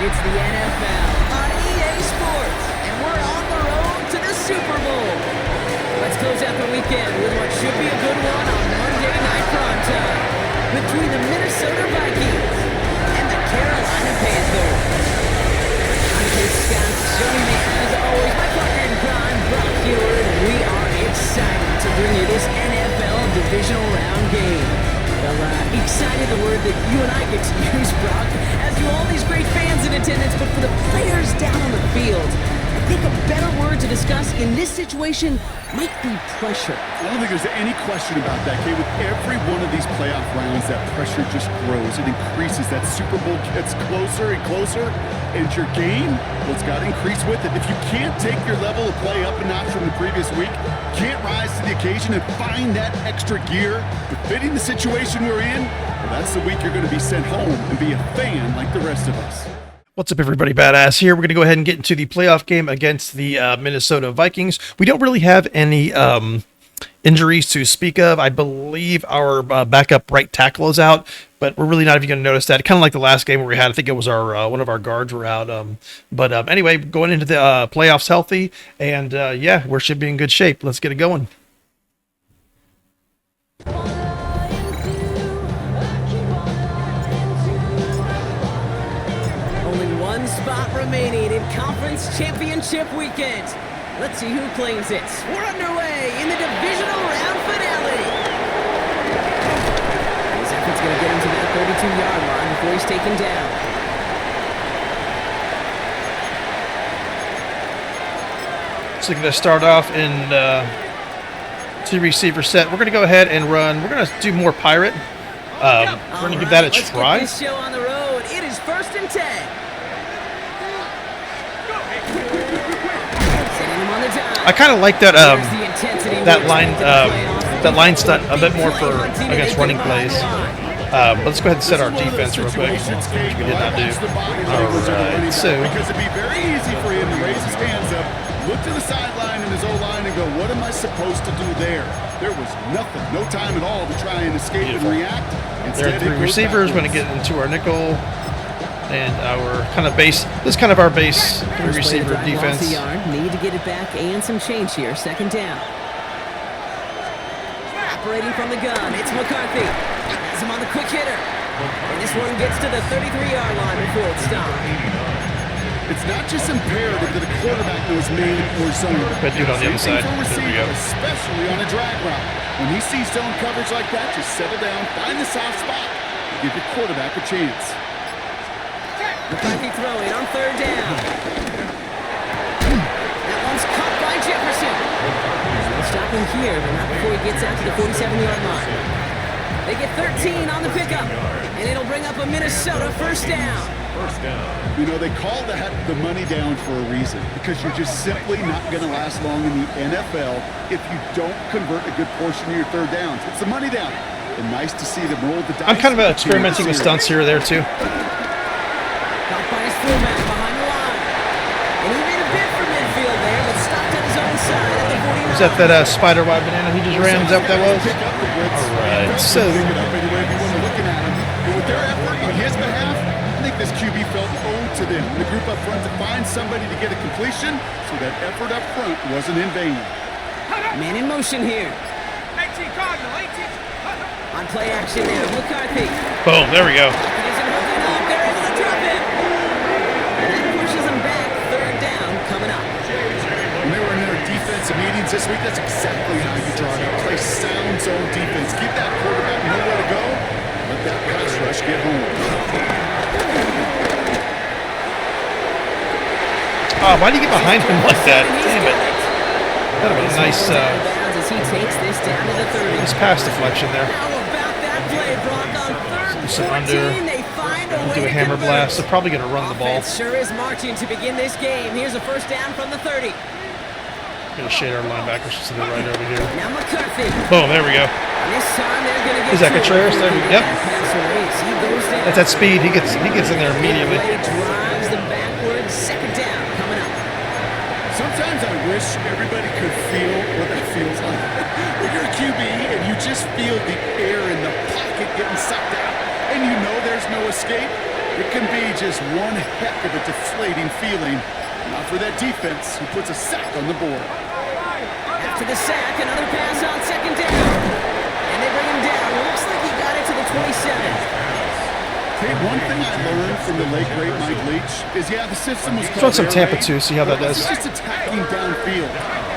It's the NFL on EA Sports, and we're on the road to the Super Bowl. Let's close out the weekend with what should be a good one on Monday Night Primetime between the Minnesota Vikings and the Carolina Panthers. I'm Chris Scott, joining me as always, my partner in crime, Brock Hewitt, and we are excited to bring you this NFL Divisional Round game. Well, excited the word that you and I get to use, Brock, as do all these great fans in attendance, but for the players down on the field, I think a better word to discuss in this situation might be pressure. I don't think there's any question about that, Kay. With every one of these playoff rounds, that pressure just grows. It increases. That Super Bowl gets closer and closer. And your game, well, it's got to increase with it. If you can't take your level of play up a notch from the previous week, can't rise to the occasion and find that extra gear befitting the situation we're in, well, that's the week you're going to be sent home and be a fan like the rest of us. What's up, everybody? Badass here. We're going to go ahead and get into the playoff game against the Minnesota Vikings. We don't really have any injuries to speak of. I believe our backup right tackle is out, but we're really not even going to notice that. Kind of like the last game where we had, I think it was our one of our guards were out. But anyway, going into the playoffs healthy, and yeah, we should be in good shape. Let's get it going. Spot remaining in Conference Championship Weekend. Let's see who claims it. We're underway in the Divisional Round finale. His effort's going to get him to that 32-yard line before he's taken down. So going to start off in two receiver set. We're going to go ahead and run. We're going to do more pirate. We're going to give that a try. Let's get this show on the road. It is 1st and 10. I kind of like that that line stunt a bit more for, I guess, running plays. Let's go ahead and set our defense real quick, which we did not do. All right, so because it'd be very easy for him to raise his hands up, look to the sideline in his O-line and go, what am I supposed to do there? There was nothing, no time at all to try and escape and react. There are three receivers. We're going to get into our nickel and our kind of base. This is kind of our base three receiver defense. Need to get it back and some change here. 2nd down. Operating from the gun, it's McCarthy. Has him on the quick hitter. And this one gets to the 33-yard line before it's stopped. It's not just imperative that a quarterback knows man or zone. But dude on the other side. There we go. Especially on a drag route. When he sees zone coverage like that, just settle down, find the soft spot, give your quarterback a chance. McCarthy throwing on 3rd down. That one's caught by Jefferson. He'll stop him here, but not before he gets out to the 47-yard line. They get 13 on the pickup, and it'll bring up a Minnesota 1st down. You know, they call that the money down for a reason, because you're just simply not going to last long in the NFL if you don't convert a good portion of your 3rd downs. It's the money down. And nice to see them roll the dice. I'm kind of experimenting with stunts here or there, too. Caught by his fullback behind the line. And he made a bid for midfield there, but stopped on his own side at the 49. Was that spider wide banana he just ran? Is that what that was? Alright, so with their effort on his behalf, I think this QB felt owed to them. The group up front to find somebody to get a completion, so that effort up front wasn't in vain. Man in motion here. 18 Cardinal, 18. On play action now, McCarthy. boom, there we go. They're able to drop him. And that pushes him back. 3rd down coming up. When they were in their defensive meetings this week, that's exactly how you draw it up. Play sound zone defense. Keep that quarterback nowhere to go. Let that pass rush get home. Oh, why did you get behind him like that? Damn it. That would have been a nice pass deflection there. Sit under, do a hammer blast. They're probably going to run the ball. Sure is marching to begin this game. Here's a 1st down from the 30. Going to shade our linebackers to the right over here. Now McCarthy. Boom, there we go. This time they're going to get Is that Contreras? There we go. Yep. That's that speed. He gets in there immediately. Drives them backwards. 2nd down coming up. Sometimes I wish everybody could feel what that feels like. When you're a QB and you just feel the air in the pocket getting sucked out, and you know there's no escape, It can be just one heck of a deflating feeling. Not for that defense who puts a sack on the board. After the sack, another pass on second down. And they bring him down. Looks like he got it to the 27. Hey, one thing I learned from the late great Mike Leach is, yeah, the system was Let's run some called air Tampa raid, too, see how that but does. it's just attacking downfield.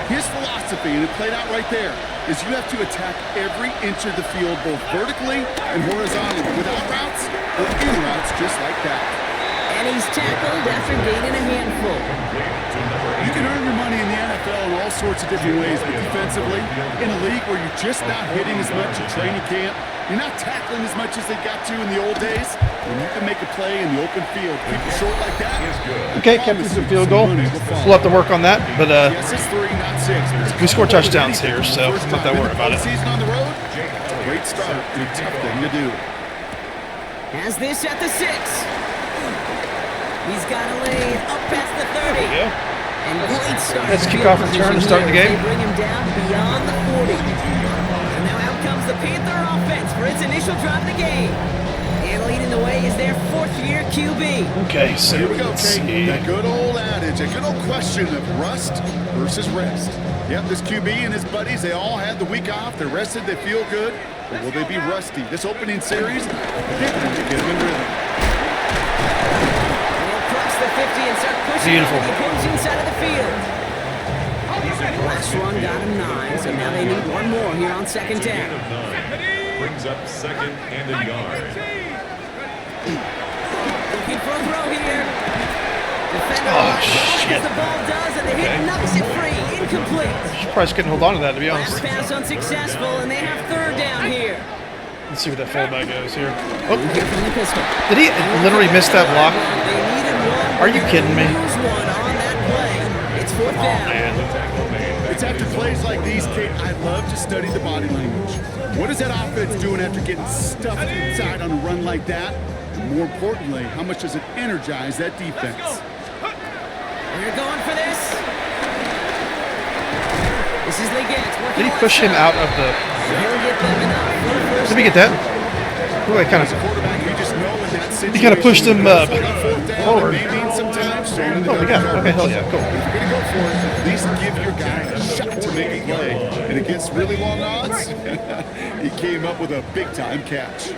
His philosophy, and it played out right there, is you have to attack every inch of the field, both vertically and horizontally, without routes or in routes, just like that. And he's tackled after gaining a handful. You can earn your money in the NFL in all sorts of different ways, but defensively, in a league where you're just not hitting as much at training camp, you're not tackling as much as they got to in the old days, when you can make a play in the open field, keep it short like that. Okay, kept us a field goal. We'll have to work on that, but Yes, it's 3, not 6. But we score touchdowns here, so not that worry about it. Season on the road, it's a great start and a tough thing to do. Has this at the 6. He's got a lane up past the 30. Yeah. And great start. Let's kick off return and start the game. They bring him down beyond the 40. And now out comes the Panther offense for its initial drive of the game. And leading the way is their 4th-year QB. Okay, so Here we go, let's Kate. see. That good old adage, a good old question of rust versus rest. Yep, this QB and his buddies, they all had the week off. They're rested, they feel good. But will they be rusty? This opening series, they're going to get them in rhythm. Across the 50 and start pushing Beautiful. to the opposing side of the field. Last run got him 9, so now they need one more here on second down. Brings up second and a yard. Looking for a throw here. Defender Oh, as shit. the ball does, and the hit knocks it free. Incomplete. Should probably couldn't hold on to that, to be Last honest. pass unsuccessful, and they have 3rd down here. Let's see where that fullback goes here. Oh, Here from the pistol. did he literally miss that block? They needed one. Are you kidding me? Lose one on that play. It's 4th down. Man. It's after plays like these, Kate, I love to study the body language. What is that offense doing after getting stuffed inside on a run like that? And more importantly, how much does it energize that defense? We're going for this. This is Leggett. Did he push him out of the... He'll get them enough for the first Did we get that? Ooh, I kind As a of... quarterback, you just know in that situation, He kind of pushed him fourth down, forward. it may mean sometimes staying in the Oh, we got it. Okay, hell yeah, cool. If you're going to go for it, at least give your guy a shot to make a play. And against really long odds, he came up with a big-time catch.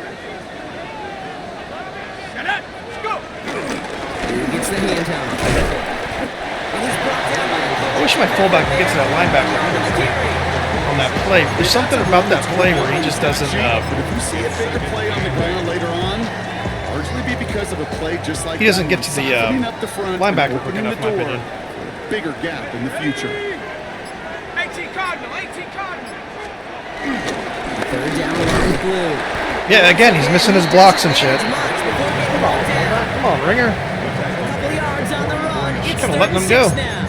He gets the hand down. And he's brought down by I wish my fullback could get to that linebacker on that play. There's something about that play where he just doesn't... But if you see a bigger play on the ground later on, largely be because of a play just like He doesn't that, get to the, softening up the front linebacker and quick opening enough, the in my door opinion. for a bigger gap in the future. 18 Cardinal, 18 Cardinal. 3rd down line blue. Yeah, again, he's missing his blocks and shit. Come Come on, Ringer. Couple yards on the run. It's kinda letting them go. 36 now.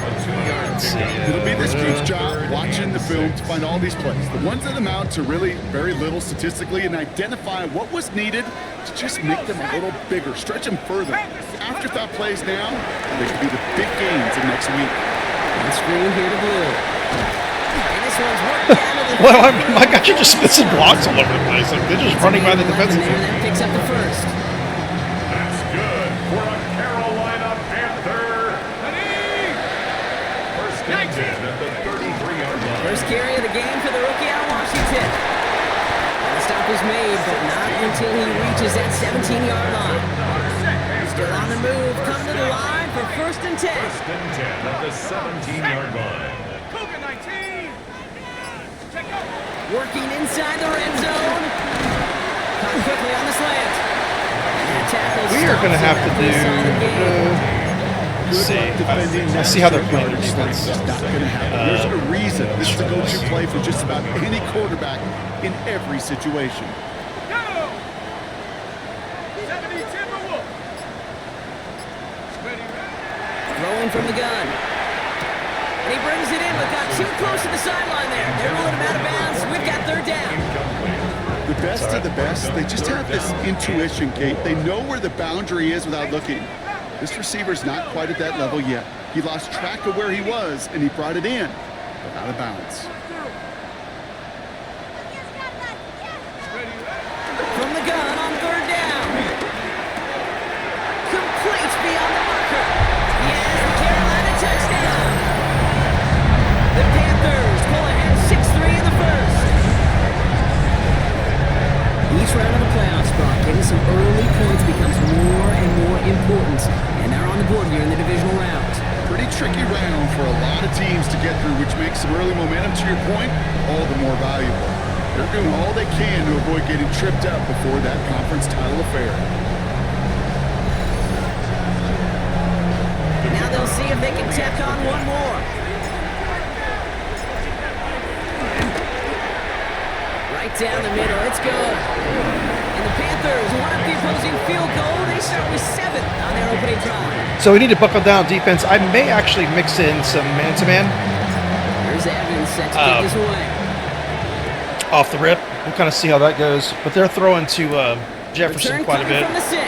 It'll be this group's job watching the film to find all these plays. The ones that amount to really very little statistically and identify what was needed to just make them a little bigger, stretch them further. Afterthought plays now, they could be the big gains in next week. On screen here to blue. And this one's worked down to the Well, my gosh, you're just missing blocks all over the place. Like, they're just running by the defensive and team. that picks up the first. That's good for a Carolina Panther. First and 10 at the 33-yard line. First carry of the game for the rookie out of Washington. And the stop is made, but not until he reaches that 17-yard line. Still on the move, come to the line for 1st and 10. First and 10 at the 17-yard line. Cougar 19. Check out. Working inside the red zone. Caught quickly on the slant. And that tackle We are going to stops have to him do... after a solid gain. Let's see. Let's see how they're playing their defense. It's not going to happen. There's a reason this is a go-to play for just about any quarterback in every situation. Go. 70 Timberwolves. Ready, ready. Throwing from the gun. And he brings it in, but got too close to the sideline there. They're rolling him out of bounds. We've got 3rd down. The best of the best, they just have this intuition, Kate. They know where the boundary is without looking. This receiver's not quite at that level yet. He lost track of where he was, and he brought it in, but out of bounds. From the gun on 3rd down. some early points becomes more and more important. And they're on the board here in the divisional round. Pretty tricky round for a lot of teams to get through, which makes some early momentum, to your point, all the more valuable. They're doing all they can to avoid getting tripped up before that conference title affair. Now they'll see if they can tack on one more. Right down the middle, it's good. And the Panthers want up the opposing field goal. They start with 7 on their opening drive. So we need to buckle down defense. I may actually mix in some man-to-man There's Evans set to kick this away. off the rip. We'll kind of see how that goes. But they're throwing to Jefferson Return quite a coming bit. from the 6.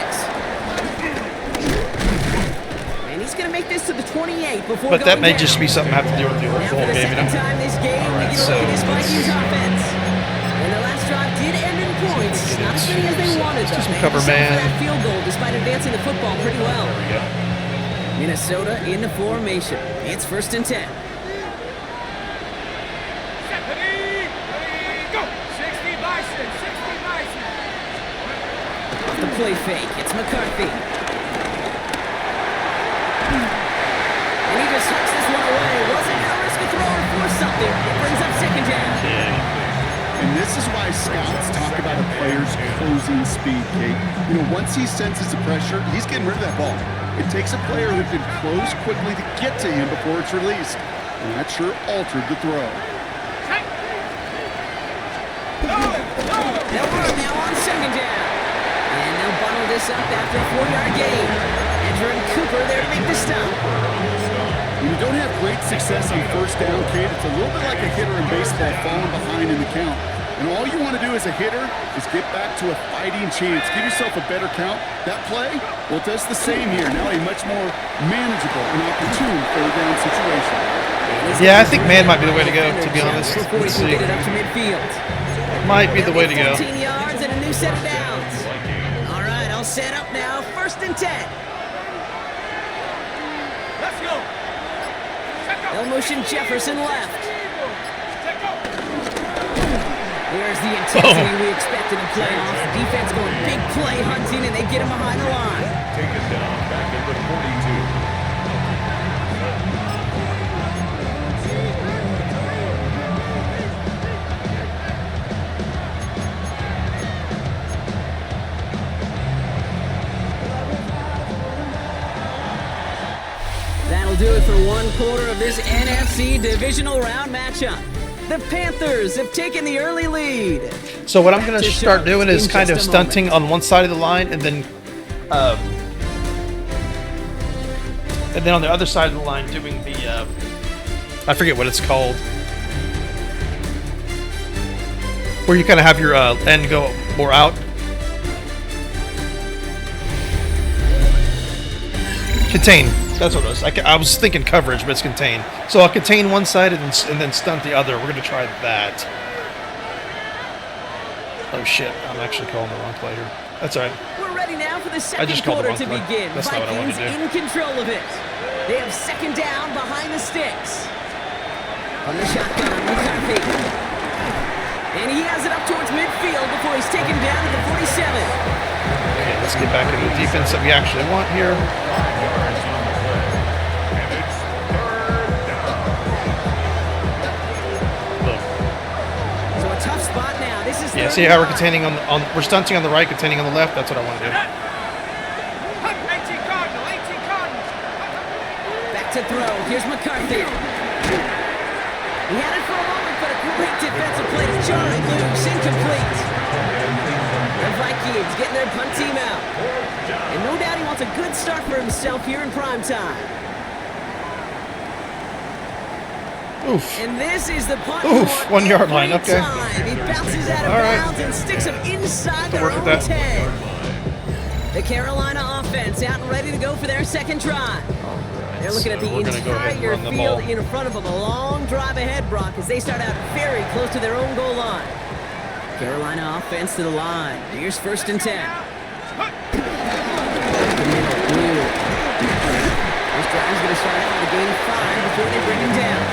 And he's going to make this to the 28 before But that going may down. just be something I have to deal with the Now whole for the game, you second know? time this game, we get a so look at this Vikings let's- offense. And the last drive did end in points. Not as many as they wanted, let's do though. some They cover had to settle for man. that field goal despite advancing the football pretty well. Minnesota in the formation. It's 1st and 10. Ready, go. 60 Bison, 60 Bison. Off the play fake, it's McCarthy. And he just hucks this one away. Wasn't going to risk a throw or force something. It brings up 2nd down. And this is why scouts talk about a player's closing speed, Kate. You know, once he senses the pressure, he's getting rid of that ball. It takes a player who can close quickly to get to him before it's released. And that sure altered the throw. They'll run now on 2nd down. And they'll bundle this up after a 4-yard gain. Andrew and Cooper there to make the stop. When you don't have great success on 1st down, Kate, it's a little bit like a hitter in baseball falling behind in the count. And all you want to do as a hitter is get back to a fighting chance. Give yourself a better count. That play, well, it does the same here. Now a much more manageable and opportune 3rd down situation. Yeah, I think man might be the way to go, to be honest. Before he Let's can see. get it up to midfield. Might be the way to go. 14 yards and a new set of downs. All right, I'll set up now. 1st and 10. Let's go. Check out. They'll motion Jefferson left. Check out. There's the intensity we expected in playoffs. The defense going big play hunting, and they get him behind the line. Taken down back at the 42. That'll do it for one quarter of this NFC divisional round matchup. The Panthers have taken the early lead. So what I'm going to start doing is kind of stunting on one side of the line, and then on the other side of the line doing the I forget what it's called, where you kind of have your end go more out. Contain. That's what it was. I was thinking coverage, but it's contain. So I'll contain one side and then stunt the other. We're going to try that. Oh shit, I'm actually calling the wrong play here. That's all right. We're ready now for the second just called the quarter to wrong play. begin. That's not what I wanted Vikings to do. in control of it. They have 2nd down behind the sticks. From the shotgun, McCarthy. And he has it up towards midfield before he's taken down at the 47. Okay, let's get back into the defense that we actually want here. So a tough spot now. This is Yeah, third see how we're and containing on we're stunting on the right, containing on the left. That's what I want to do. 18 Cardinal, 18 Cardinal. back to throw. Here's McCarthy. He had it for a moment, but a great defensive play to Charlie loose, incomplete. The Vikings getting their punt team out. And no doubt he wants a good start for himself here in prime time. Oof. And this is the punt. Oof, 1 yard line, every okay. time. He bounces out of All right. bounds and sticks him inside their work own with that. 10. The Carolina offense out and ready to go for their second drive. They're looking at the So we're gonna go ahead and entire run the field ball. in front of them. A long drive ahead, Brock, as they start out very close to their own goal line. Carolina offense to the line. Here's 1st and 10. This drive's going to start out with a gain of 5 before they bring him down.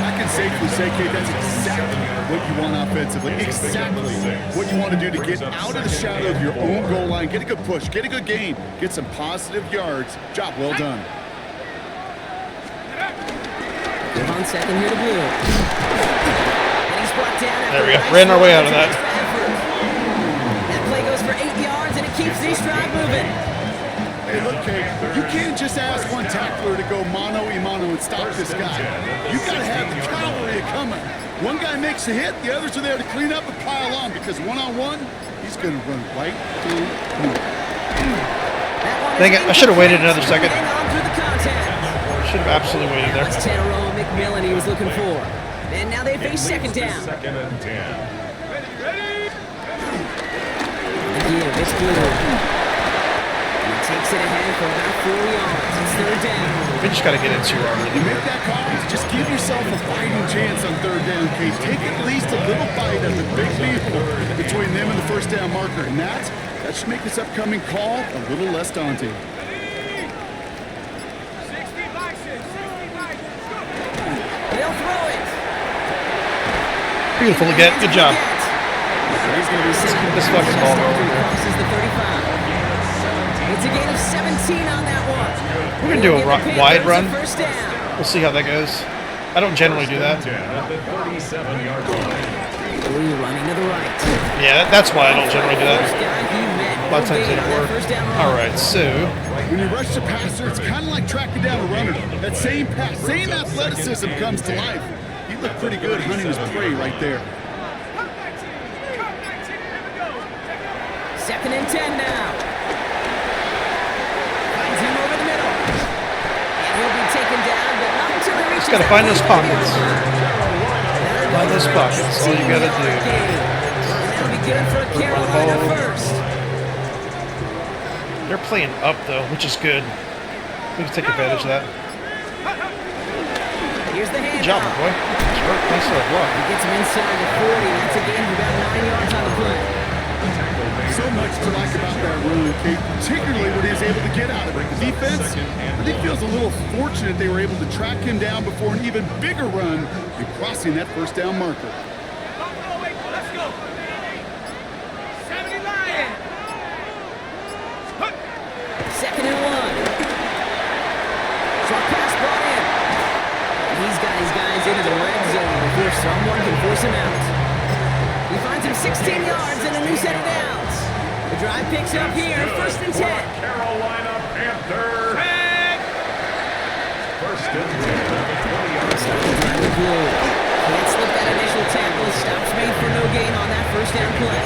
I can safely say, Kate, that's exactly what you want offensively. Exactly what you want to do to get out of the shadow of your own goal line, get a good push, get a good gain, get some positive yards. Job well done. Good on second here to Blue. And he's brought down after There we go. a nice Ran our way run out of to that. extra effort. That play goes for 8 yards, and it keeps the drive moving. Hey, look, Kate, you can't just ask one tackler to go mano-a-mano and stop this guy. You got to have the cavalry coming. One guy makes a hit, the others are there to clean up and pile on, because one-on-one, he's going to run right through you. Dang it, I should have waited another second. Hang on through the contact. Should have absolutely waited there. That's Tanaroa McMillan he was looking for. And now they face second down. Second and 10. Again, it's Blue. He takes it ahead for about 4 yards. It's third down. We just got to get into our You rhythm. make that call, just give yourself a fighting chance on third down, Kate. Take at least a little bite of the big deal between them and the first down marker. And that should make this upcoming call a little less daunting. 60 Vikings, 60 Vikings, go! They'll throw it. Beautiful again. Good job. He's going to be sent This fucking ball. crosses the 35. It's a gain of 17 on that one. We're going to do a wide run. First down. We'll see how that goes. I don't generally do that. 10 at the 37-yard line. Blue running to the right. Yeah, that's why I don't generally do First that. guy he met. A lot of times they don't work. All right, so When you rush the passer, it's kind of like tracking down a runner. That same pass, same athleticism comes to life. He looked pretty good hunting his prey right there. Cut 19, here we go. Second and 10 now. Finds him over the middle. And he'll be taken down, but not until he reaches just got to that find those 40 pockets. yard line. Find those pockets. That's all you got to do. That'll be good for Carolina first. They're playing up, though, which is good. We can take advantage of that. Here's the Good handoff. job, my boy. Nice little block. He gets him inside the 40. That's a gain of about 9 yards on the play. So much to like about that run, Kate, particularly what he was able to get out of it. The defense, I think, feels a little fortunate they were able to track him down before an even bigger run and crossing that first down marker. Let's go. 70 Lions. Second and 1. Short pass brought in. And he's got his guys into the red zone before someone can force him out. He finds him 16 yards and a new set of downs. The drive picks up here, first and 10. Carolina Panthers. First and 10 at the 20-yard Starting to drive the Blue. Can't slip that initial tackle. Stops made for no gain on that first down play.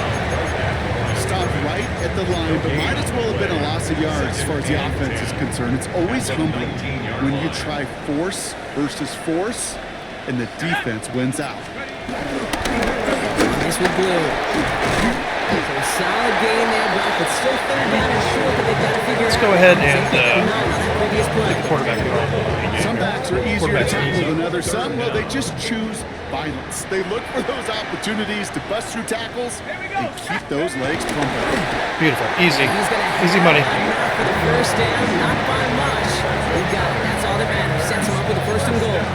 Stop right at the line, but might as well have been a loss of yards as far as the offense is concerned. It's always humbling when you try force versus force and the defense wins out. Nice with Blue. So a solid game there, Brock, but still third down and short, but they've got to figure Let's out go ahead and on that previous play. quarterback involved. Some backs are easier to Quarterback's tackle easy. than others. Some, well, they just choose violence. They look for those opportunities to bust through tackles and keep those legs pumping. Beautiful. Easy. He's gonna have Easy money. enough for the first down, not by much. We've got it. That's all that matters. Sets him up with a first and goal.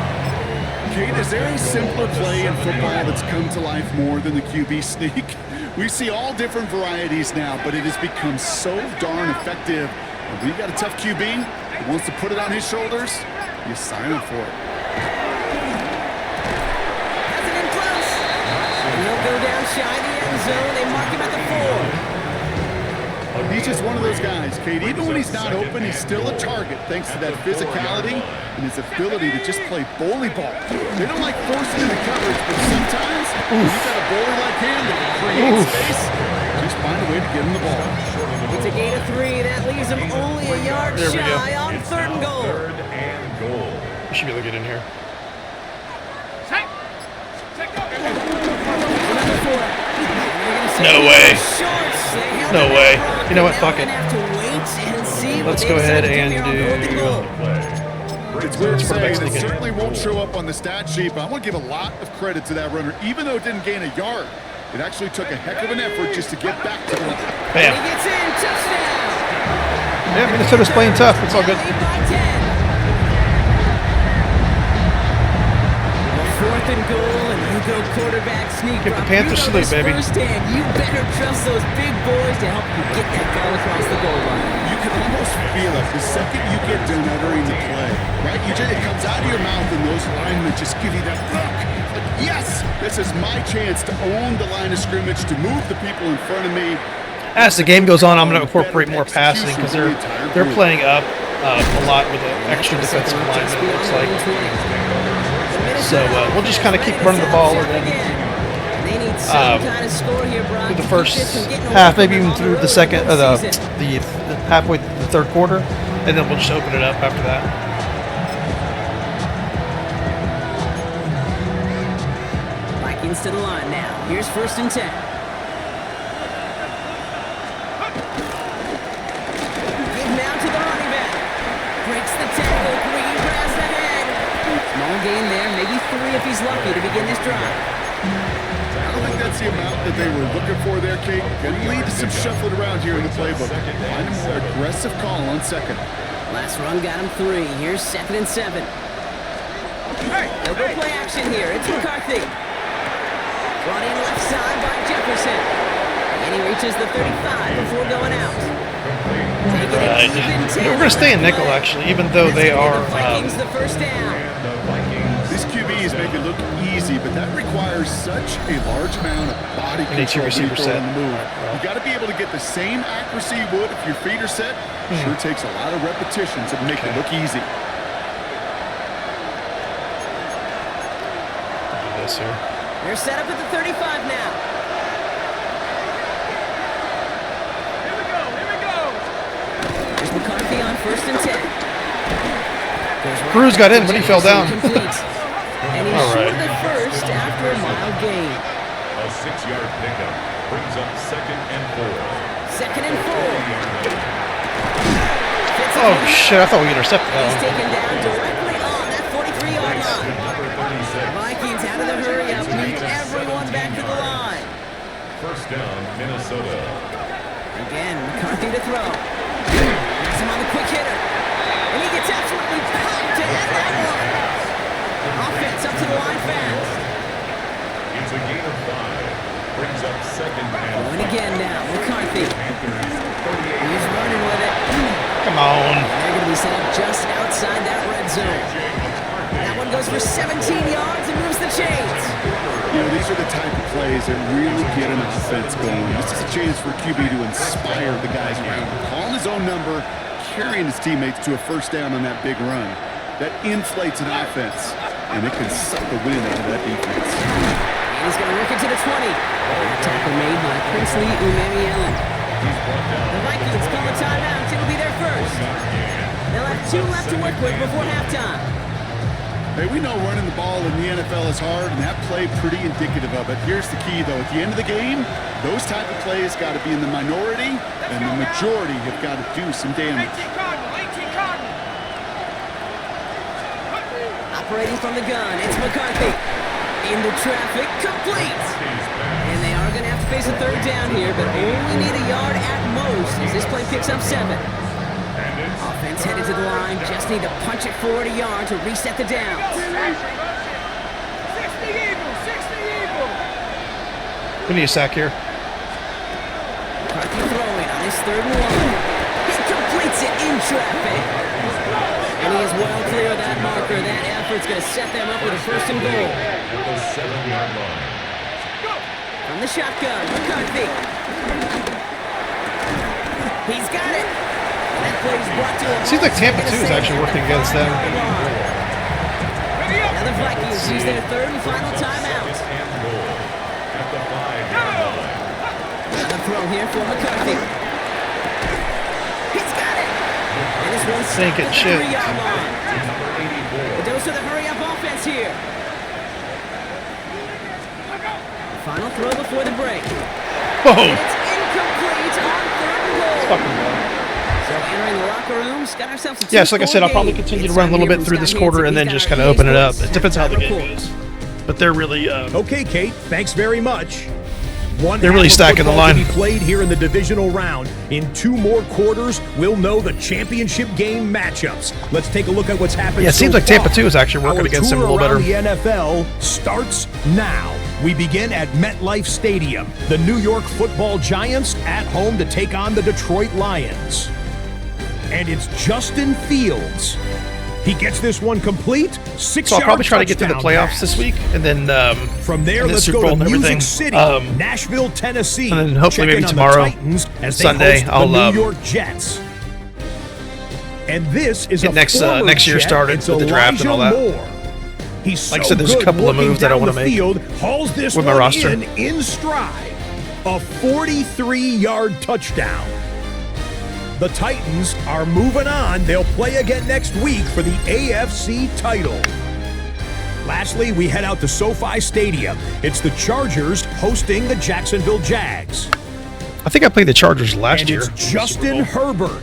Kate, is there a simpler play in football that's come to life more than the QB sneak? We see all different varieties now, but it has become so darn effective. And when you got a tough QB who wants to put it on his shoulders, you sign up for it. Has it in close. And he'll go down shy of the end zone. They mark him at the 4. He's just one of those guys, Kate. Even when he's not open, he's still a target thanks to that physicality and his ability to just play bully ball. They don't like forcing into coverage, but sometimes when you got a bully like him that can create space, just find a way to get him the ball. It's a gain of 3. That leaves him only a yard There we go. shy on third and goal. Third and goal. We should be able to get in here. Set. Set, go. Another 4. No way. No way. You know what? Fuck it. Let's go ahead and It's weird to say, quarterback's and it thinking. certainly won't show up on the stat sheet, but I want to give a lot of credit to that runner. Even though it didn't gain a yard, it actually took a heck of an effort just to get back to the line. He Bam. gets in, touchdown. Yeah, Minnesota's playing tough. It's all good. Lead by 10. 4th and goal, and you go quarterback sneak. Give the Rob, Panthers you know salute, this baby. firsthand. You better trust those big boys to help you get that ball across the goal line. You can almost feel it the second you get done uttering the play, right? It comes out of your mouth, and those linemen just give you that look. Like, yes, this is my chance to own the line of scrimmage, to move the people in front of me. As the game goes on, I'm going to incorporate more passing because they're playing up a lot with an extra defensive lineman, it looks like. So we'll just kind of keep running the ball, and then through the first half, maybe even through the second, the halfway the third quarter, and then we'll just open it up after that. Vikings to the line now. Here's 1st and 10. Give now to the running back. Breaks the tackle. Green grabs the head. Small gain there, maybe 3 if he's lucky to begin this drive. I don't think that's the amount that they were looking for there, Kate. Going to lead to some shuffling around here in the playbook. Find a more aggressive call on second. Last run got him 3. Here's 2nd and 7. They'll go play action here. It's McCarthy. Brought in left side by Jefferson. And he reaches the 35 before going out. We're going to stay in nickel, actually, even though they are... Vikings the first down. These QBs make it look easy, but that requires such a large amount of body control when you throw on the move. You got to be able to get the same accuracy you would if your feet are set. Sure takes a lot of repetitions to make it look easy. Do this here. They're set up at the 35 now. Here's McCarthy on 1st and 10. Cruz got in, but he fell down. And he's short the first after a mile gain. A 6-yard pickup brings up 2nd and 4. 2nd and 4. Oh, shit, I thought we intercepted that He's one. taken down directly on that 43-yard line. Vikings out of the hurry up, need everyone back to the line. First down, Minnesota. Again, McCarthy to throw. Has him on the quick hitter. And he gets absolutely pumped to end that one. Offense up to the line fast. It's a gain of 5. Brings up 2nd and Going again now, McCarthy. He's running with it. Come on. They're going to be set up just outside that red zone. That one goes for 17 yards and moves the chains. You know, these are the type of plays that really get an offense going. This is a chance for QB to inspire the guys around him. Calling his own number, carrying his teammates to a first down on that big run. That inflates an offense, and it can suck the wind out of that defense. And he's going to work it to the 20. Tackle made by Princely Umemi-Ellen. The Vikings call a timeout. It'll be their first. They'll have 2 left to work with before halftime. Hey, we know running the ball in the NFL is hard, and that play pretty indicative of it. Here's the key, though. At the end of the game, those type of plays got to be in the minority, and the majority have got to do some damage. 18 Cardinal. Operating from the gun, it's McCarthy. Into traffic, complete. And they are going to have to face a 3rd down here, but only need a yard at most as this play picks up 7. Offense headed to the line, just need to punch it forward a yard to reset the downs. 60 Eagles. We need a sack here. McCarthy throwing on his 3rd and 1. He completes it in traffic. And he is well clear of that marker. That effort's going to set them up with a 1st and goal. At the 7-yard line. From the shotgun, McCarthy. He's got it. And that play is brought to him. Seems like Tampa 2 is actually working against them. Now the Vikings use their 3rd and final timeout. And goal. At the 5-yard line. Another throw here for McCarthy. He's got it. And this one's Sink it, shit. 3-yard line. Number 84. The dose of the hurry-up offense here. Final throw before the break. Oh, And it's incomplete on 3rd and goal. fucking well. So entering the locker rooms, got ourselves a Yes, like I said, I'll probably game. continue to It's run a time little here bit from through this Scott quarter Hansen. and then He's just got kind of our open it EA up. Sports It depends how the game report. goes. But they're really Okay, Kate, thanks very much. one They're really half of stacking the football line. to be played here in the divisional round. In 2 more quarters, we'll know the championship game matchups. Let's take a look at what's happened. Yeah, it seems so like Tampa far. 2 is actually working Our against him a tour little better. around the NFL starts now. We begin at MetLife Stadium. The New York Football Giants at home to take on the Detroit Lions. And it's Justin Fields. He gets this one complete. 6-yard So I'll probably try to get to the touchdown playoffs pass. this week, and then From there, and the let's Super go Bowl to and everything. Music City, Nashville, Tennessee. and then hopefully Check maybe in on tomorrow, the Titans as they Sunday, host I'll, the New York Jets. And this is get a next former year Jet. started It's with the draft and all that. Elijah Moore. He's Like I so said, there's a good couple of working moves that I down wanna the make field, hauls this with my one roster. in stride. A 43-yard touchdown. The Titans are moving on. They'll play again next week for the AFC title. Lastly, we head out to SoFi Stadium. It's the Chargers hosting the Jacksonville Jags. I think I played the Chargers last And year. it's Justin Herbert.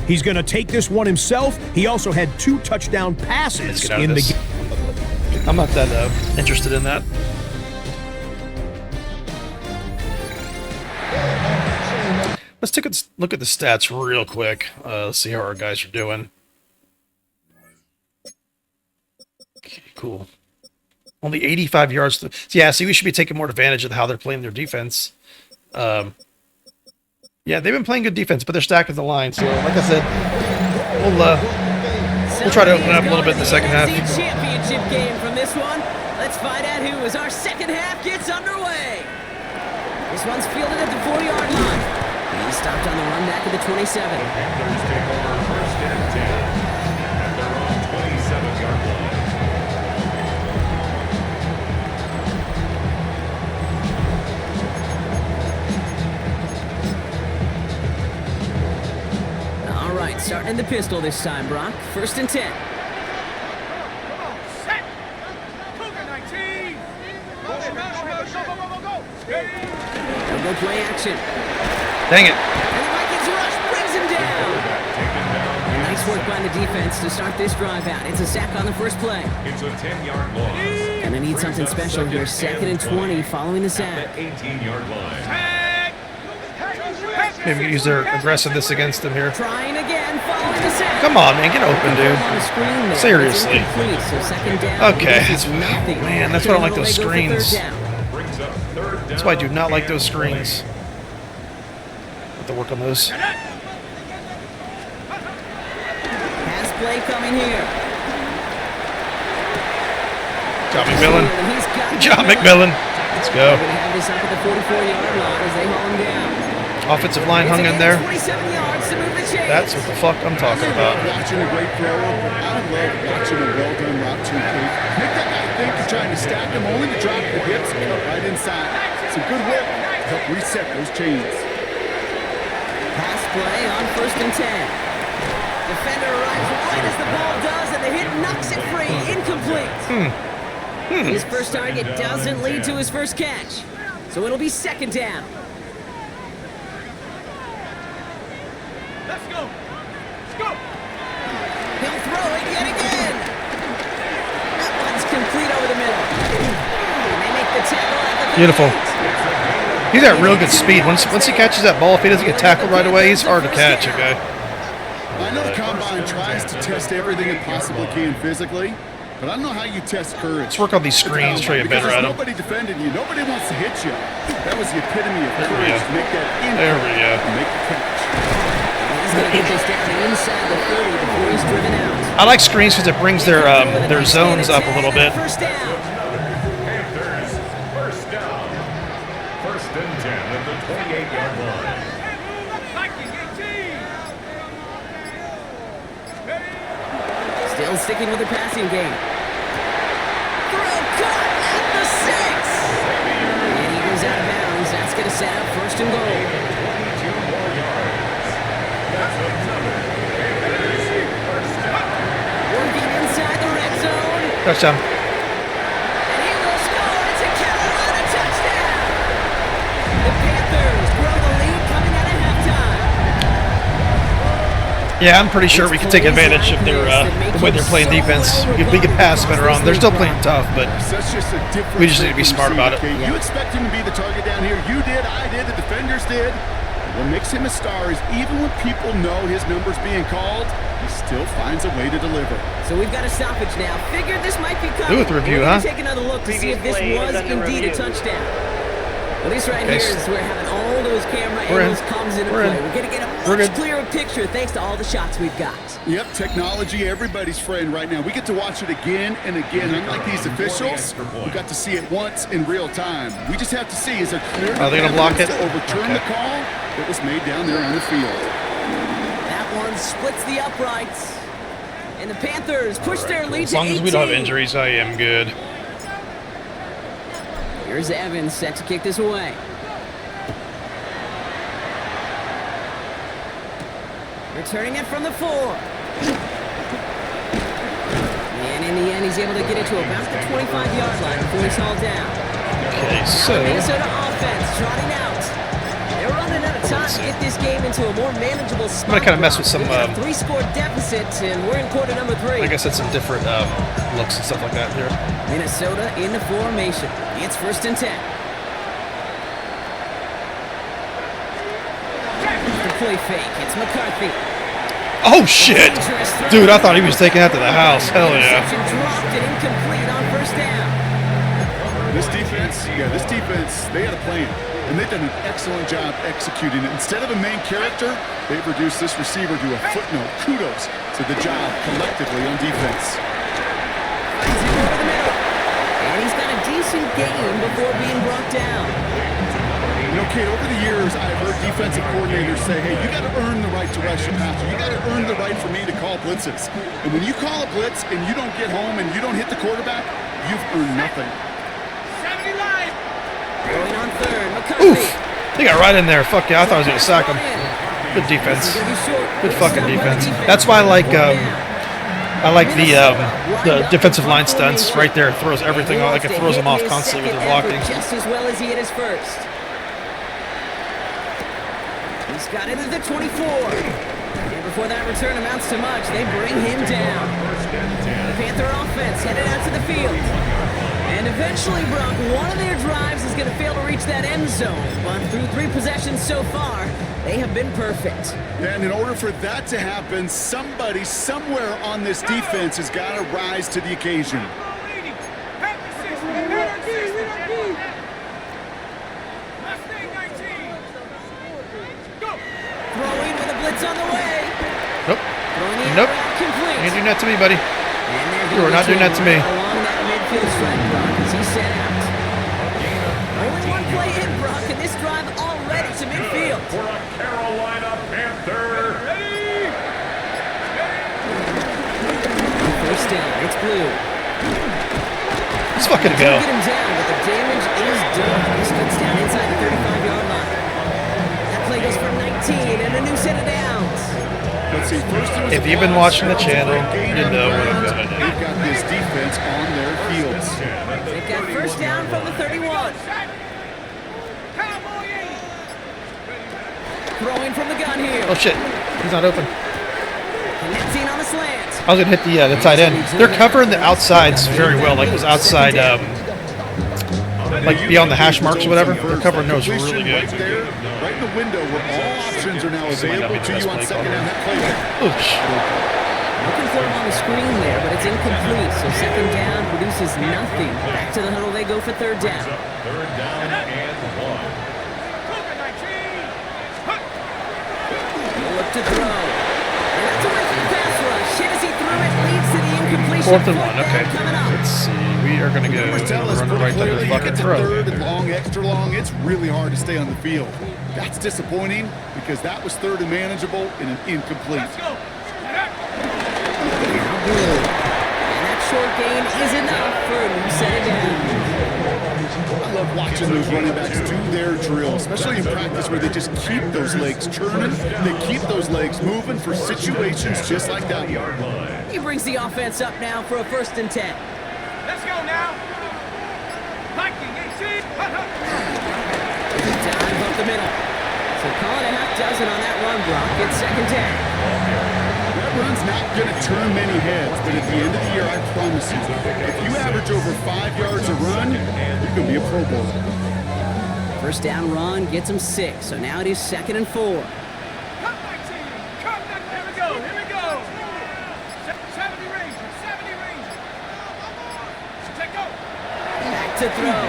He's going to take this one himself. He also had 2 touchdown Let's passes get out in of the this. game. I'm not that interested in that. Let's take a look at the stats real quick. Let's see how our guys are doing. Okay, cool. Only 85 yards. Yeah, see, we should be taking more advantage of how they're playing their defense. Yeah, they've been playing good defense, but they're stacking the line. So, like I said, we'll try to open up a little bit in the second half. AFC Championship game from this one. Let's find out who as our second half gets underway. This one's fielded at the 4-yard line. He stopped on the run back at the 27. Panthers take over 1st and 10 at their own 27-yard line. All right, starting in the pistol this time, Brock. 1st and 10. Set. Cougar 19. Go. They'll go play action. Dang it. And the Vikings rush brings him down. Taken down. Nice work by the defense to start this drive out. It's a sack on the first play. It's a 10-yard loss. And they need something special here. 2nd and 20 following the At sack. the 18-yard line. Maybe we can use their aggressiveness against them here. Trying again, following the sack. Come on, man. Get open, On dude. the screen there. Seriously. It's incomplete, so 2nd down. Okay. This is nothing. Man, that's why I don't like those They go for 3rd screens. down. Brings up 3rd down. That's why I do not like those screens. Have to work on those. Pass play coming here. Job, McMillan. And he's got Good job, McMillan. Let's go. They're going to have this up at the 44-yard line as they haul him down. Offensive line hung in It's a there. gain of 27 yards to move the chains. That's what the fuck I'm talking I about. love watching a great throw, but I love watching a well-done route to Kate. Make that guy think you're trying to stack him, only to drop the hips and cut right inside. Some good work to help reset those chains. Pass play on 1st and 10. Defender arrives right as the ball does, and the hit knocks it free. Incomplete. His first target doesn't lead to his first catch. So it'll be 2nd down. Let's go. Let's go. He'll throw it yet again. That one's complete over the middle. And they make the tackle at the 38. Beautiful. He's got real good speed. Once he catches that ball, if he doesn't get tackled right away, he's hard to catch, okay? I know the Combine tries to test everything it possibly can physically, but I don't know how you test courage. Let's work on these screens, try to get better Because at there's them. nobody defending you. Nobody wants to hit you. That was the epitome of There we courage go. to make that There impact we go. and make the catch. He's going to get this down inside the 30 before he's driven out. I like screens because it brings their zones up a little bit. First down. Panthers, 1st down. 1st and 10 at the 28-yard line. Viking 18. Still sticking with the passing game. Throw caught at the 6. And he goes out of bounds. That's going to set up 1st and goal. 22 more yards. That's another Panthers 1st down. Working inside the red zone. Touchdown. And he will score. It's a Carolina touchdown. The Panthers grow the lead coming out of halftime. Yeah, I'm pretty sure we can take advantage of their the way they're playing defense. We can pass better on. They're still playing tough, but That's just a different we just need to be smart about it. You expect him to be the target down here. You did, I did, the defenders did. What makes him a star is even when people know his number's being called, he still finds a way to deliver. So we've got a stoppage now. Figured this might be coming. Booth review, We're gonna huh? take another look to see if this was indeed a touchdown. Well, this right here is where having all those camera angles comes into play. We're going to get a much clearer picture thanks to all the shots we've got. Yep, technology, everybody's friend right now. We get to watch it again and again. Unlike these officials, we got to see it once in real time. We just have to see, is there clear Are they gonna block it? to overturn the call that was made down there on the field? That one splits the uprights. And the Panthers push their lead As long to 18. as we don't have injuries, I am good. Here's Evans set to kick this away. Returning it from the 4. And in the end, he's able to get it to about the 25-yard line before he's hauled down. Okay, so Minnesota offense trotting out. They're running out of time to get this game into a more manageable spot. I'm gonna kind of mess with some. We've got a 3-score deficit, and we're in quarter number 3. I guess it's some different looks and stuff like that here. Minnesota in the formation. It's 1st and 10. The play fake. It's McCarthy. Oh shit, dude! I thought he was taking that to the house. Hell yeah! Interception dropped and incomplete on 1st down. This defense, they had a plan, and they've done an excellent job executing it. Instead of a main character, they've reduced this receiver to a footnote. Kudos to the job collectively on defense. Finds him over the middle. And he's got a decent game before being brought down. You know, Kate, over the years, I've heard defensive coordinators say, hey, you got to earn the right to rush your passer. You got to earn the right for me to call blitzes. And when you call a blitz and you don't get home and you don't hit the quarterback, you've earned nothing. 70 line. Going on 3rd. McCarthy. Oof! He got right in there. Fuck yeah! I thought I was gonna sack him. Good defense. Good fucking defense. That's why I like the defensive line stunts right there. It throws everything off. Like it throws them off constantly with their blocking. Just as well as he hit his first. He's got it at the 24. And before that return amounts to much, they bring him down. The Panther offense headed out to the field. And eventually, Brock, one of their drives is going to fail to reach that end zone. But through 3 possessions so far, they have been perfect. And in order for that to happen, somebody somewhere on this defense has got to rise to the occasion. Throwing with a blitz on the way. Nope. Throwing the Nope. out complete. You ain't doing that to me, buddy. And they're You are not doing that to me. along that midfield strike, Brock, as he set out. Only one play in, Brock, and this drive already to midfield. For a Carolina Panther. First down, it's blue. Let's fucking go. Get him down, but the damage is done. He splits down inside the 35-yard line. That play goes for 19 and a new set of downs. Let's see, first it was If a you've been pass, watching the now it's a channel, great gain you on know the what I'm ground. gonna do. They've got this defense on their fields. They've got first down from the 31. Throwing from the gun here. Oh shit, he's not open. Connecting on the slant. I was gonna hit the tight end. They're covering the outsides very well, like those outside, like beyond the hash marks or whatever. They're covering those really good. Right there, right in the window where all options are now This might not available be the to best you on play second call. down. That play there. Oof. Looking for him on the screen there, but it's incomplete. So second down produces nothing. Back to the huddle they go for 3rd down. 3rd down and 1. Look to throw. And that's away from the pass rush. Hit as he threw it, leads to the incompletion. 4th and 1. Fourth Okay. down coming up. Let's see. We are gonna go Numbers tell us run pretty right there. clearly Fucking it's a throw. third and long, extra long. It's really hard to stay on the field. That's disappointing because that was 3rd and manageable and an incomplete. And that short gain is enough for a new set of downs. I love watching those running backs do their drill, especially in practice where they just keep those legs churning. They keep those legs moving for situations just like that one. He brings the offense up now for a 1st and 10. Let's go now. Viking 18. Dive up the middle. So call it a half dozen on that run block. It's 2nd down. run's not going to turn many heads, but at the end of the year, I promise you, if you average over 5 yards a run, you're going to be a Pro Bowler. First down run gets him 6, so now it is 2nd and 4. Cut back team. Cut back. Here we go. Here we go. 70 Rangers. 70 Rangers. Check go. Back to throw.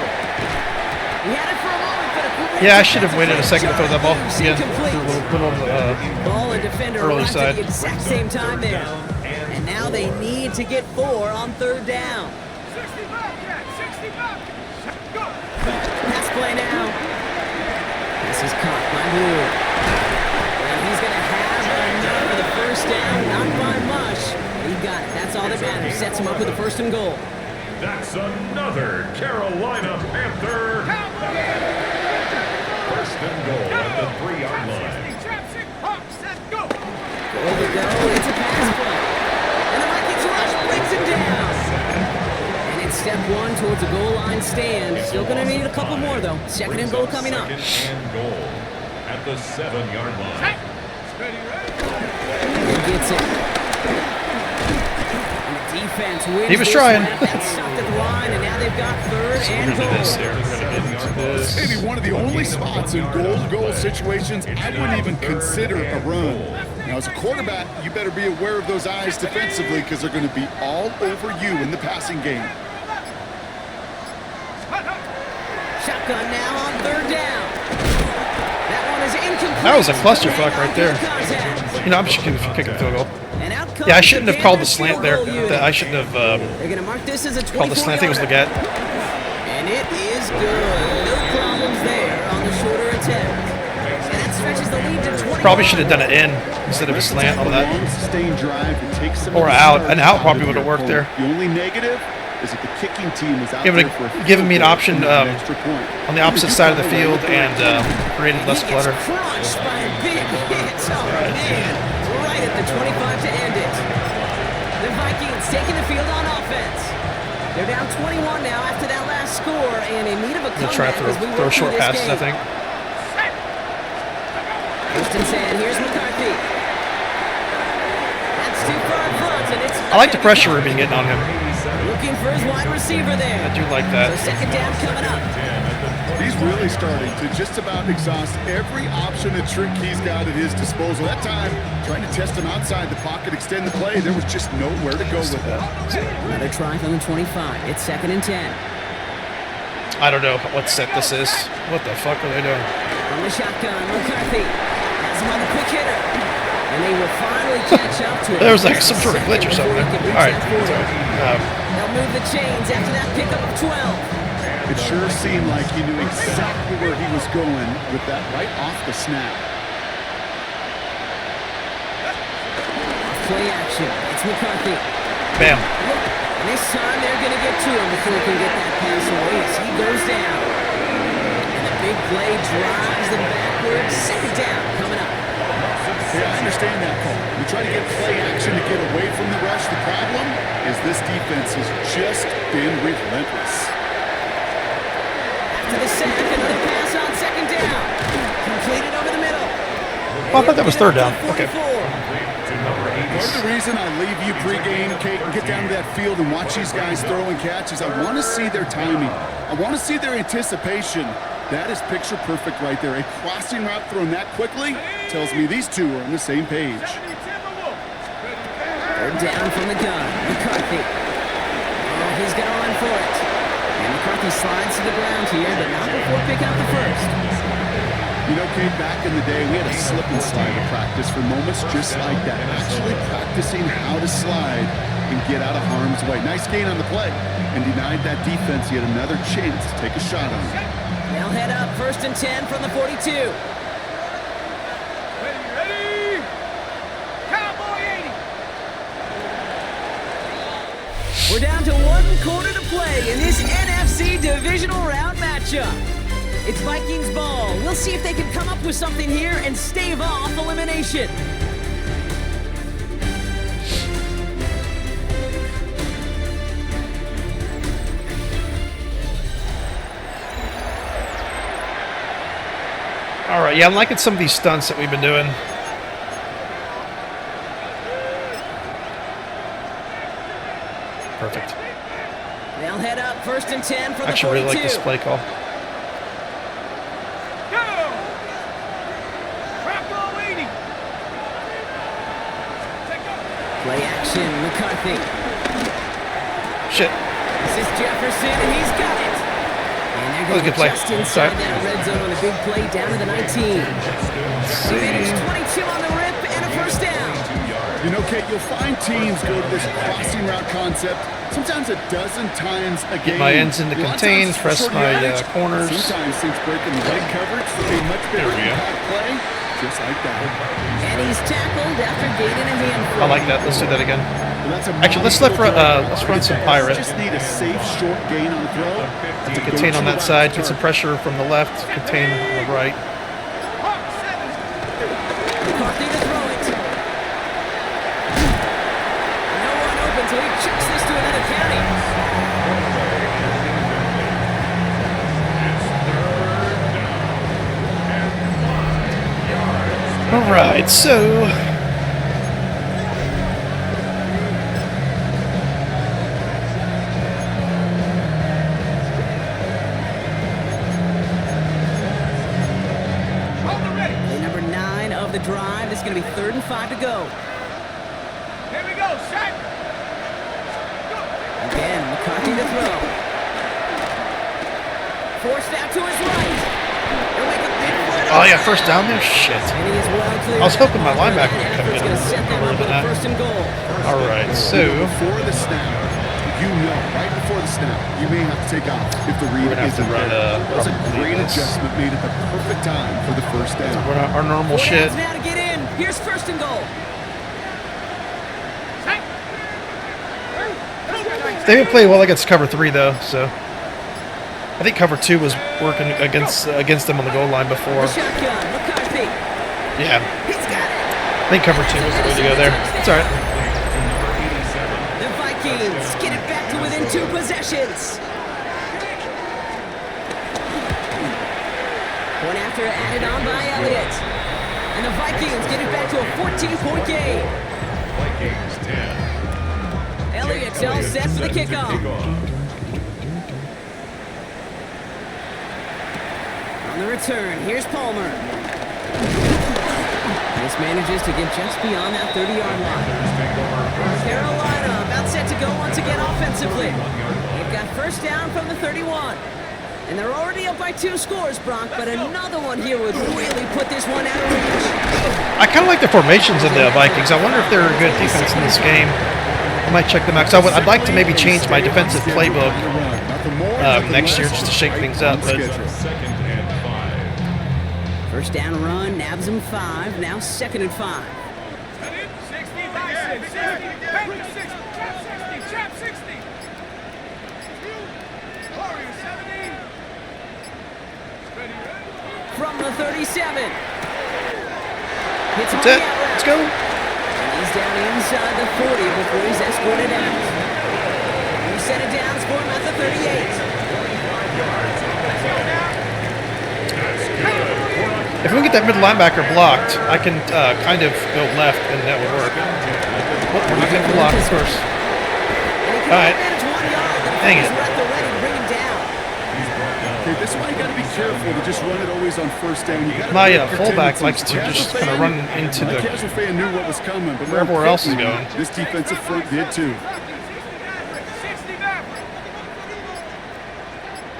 He had it for a moment, but a great Yeah, I should have waited a second to throw that ball defensive again. incomplete. A little Ball and defender early runs side. at the exact same time there. And now they need to get 4 on 3rd down. 60 back. 60 back. Go. Pass play now. This is caught by Blue. And he's going to have enough for the first down. Not by much. But he got it. That's all that matters. Sets him up with a 1st and goal. That's another Carolina Panther. 1st and goal at the 3-yard line. Trap 6. Hawk. Set. Go. Goal to go. It's a pass play. And the Vikings rush brings him down. And it's step 1 towards a goal line stand. Still going to need a couple more, though. 2nd and goal coming up. 2nd and goal at the 7-yard line. Ready, ready. He gets it. And the defense wins. He was this trying. one. That's stopped at the line, and now they've got 3rd and goal. It's maybe one of the only spots in goal-to-goal situations I wouldn't even consider a run. Now, as a quarterback, you better be aware of those eyes defensively because they're going to be all over you in the passing game. Shotgun now on 3rd down. That one is incomplete. That was a clusterfuck right there. Contact. You know, I'm just kidding if you kick a field goal. And out comes Yeah, I shouldn't have called the Panthers slant field there. goal unit. I shouldn't have They're going to mark this as a 24-yarder. called the slant. I think it was Leggett. And it is good. No problems there on the shorter attempt. And that stretches the lead to 20. Probably should have done an in instead of a slant on that. Long, sustained drive that takes some Or of the out. start An out of probably your would've worked there. opponent. The only negative is that the kicking team is out Giving there for a giving me an field option goal and an extra point. on the opposite side of the field and created less He gets clutter. crushed by a big hit. Oh, man. Right at the 25 to end it. The Vikings taking the field on offense. They're down 21 now after that last score and in need of a They'll comeback try to as we throw work short through this passes, I game. think. First and 10. Here's McCarthy. That's too far in front, and it's I like the pressure we've been getting on him. looking for his wide receiver there. I do like So that. 2nd down coming up. He's really starting to just about exhaust every option and trick he's got at his disposal. That time, trying to test him outside the pocket, extend the play, there was just nowhere to go with it. Another try from the 25. It's 2nd and 10. I don't know what set this is. What the fuck are they doing? From the shotgun, McCarthy has him on the quick hitter. And they will finally catch up to him. There was like some sort of glitch or something. All right. They'll move the chains after that pickup of 12. It sure seemed like he knew exactly where he was going with that right off the snap. Play action. It's McCarthy. Bam. And this time they're going to get to him before he can get that pass away as he goes down. And the big play drives them backwards. 2nd down coming up. Yeah, I understand that call. You try to get play action to get away from the rush. The problem is this defense has just been relentless. To the sack, another pass on 2nd down. Completed over the middle. Oh, I thought that was 3rd down. Okay. Part of the reason I leave you pregame, Kate, and get down to that field and watch these guys throw and catch is I want to see their timing. I want to see their anticipation. That is picture perfect right there. A crossing route thrown that quickly tells me these two are on the same page. 3rd down from the gun. McCarthy. Oh, he's going to run for it. And McCarthy slides to the ground here, but not before pick out the first. You know, Kate, back in the day, we had a slip and slide to practice for moments just like that. Actually practicing how to slide and get out of harm's way. Nice gain on the play and denied that defense yet another chance to take a shot on it. They'll head up 1st and 10 from the 42. Ready? Cowboy 80. We're down to 1 quarter to play in this NFC divisional round matchup. It's Vikings ball. We'll see if they can come up with something here and stave off elimination. All right. Yeah, I'm liking some of these stunts that we've been doing. Perfect. They'll head up 1st and 10 for the 42. Actually, really like this play call. Go! Trap ball 80. Take up. Play action, McCarthy. Shit. This is Jefferson, and he's got it. And they're That was a going good play. just inside Sorry. that red zone on a big play down to the 19. He managed 22 on the rip and a first down. You know, Kate, you'll find teams go to this crossing route concept sometimes a dozen times a game. Get my ends into A lot of contain, times for press short my yardage. corners. Sometimes things breaking the leg coverage for a much bigger impact play, just like that. And he's tackled after gaining a handful. I like that. Let's do that again. Well, that's a Actually, let's run some pirate. Just need a safe short gain on the throw. To contain on that side, get some pressure from the left, contain on the right. Hawk 7. McCarthy to throw it. No one open, so he chucks this to another county. All right, so Hold the ready. Play number 9 of the drive. This is going to be 3rd and 5 to go. Here we go. Set. Again, McCarthy to throw. Forced out to his right. He'll make a big play. oh yeah, first down there. Shit. And he is well clear. I was hoping my linebacker would come Effort's in going to set them earlier up with than a that. 1st and goal. All right, so Before the snap, you know, right before the snap, you may have to take off if the read We're gonna have to isn't run, there. That's a probably great this. adjustment made at the perfect time for the first down. we're not our normal 4 shit. downs now to get in. Here's 1st and goal. Set. They didn't play well against cover 3 though, so I think cover 2 was working against them on the goal line before. The shotgun, McCarthy. Yeah, He's got it. I think cover 2 was the way to go there. It's all right. The Vikings get it back to within 2 possessions. Point after added on by Elliott. And the Vikings get it back to a 14-point game. Vikings 10. Elliott's all set for the kickoff. On the return, here's Palmer. This manages to get just beyond that 30-yard line. Carolina about set to go once again offensively. They've got 1st down from the 31. And they're already up by 2 scores, Brock, but another one here would really put this one out of reach. I kind of like the formations of the Vikings. I wonder if they're a good defense in this game. I might check them out. 'Cause I would like to maybe change my defensive playbook next year just to shake things up. But Second and 5. 1st down run, nabs him 5, now 2nd and 5. 60 by 6. 60. Back to 60. Trap 60. Trap 60. Warrior 70. Ready. From the 37. Hits him that's on it. the outright. Let's go. And he's down inside the 40 before he's escorted out. We set it down, score him at the 38. If we can get that middle linebacker blocked, I can kind of go left, and that would work. Well, we're not going to block first. And he can All right. manage 1 yard. The Dang defenders it. were at the ready to bring him down. Okay, this is why you got to be careful to just run it always on 1st down. You gotta My protect your fullback tendencies. likes to Casual just kind of fan- run into my the casual fan knew what was coming, but more wherever else is importantly, going. This defensive front did too. 60 Maverick.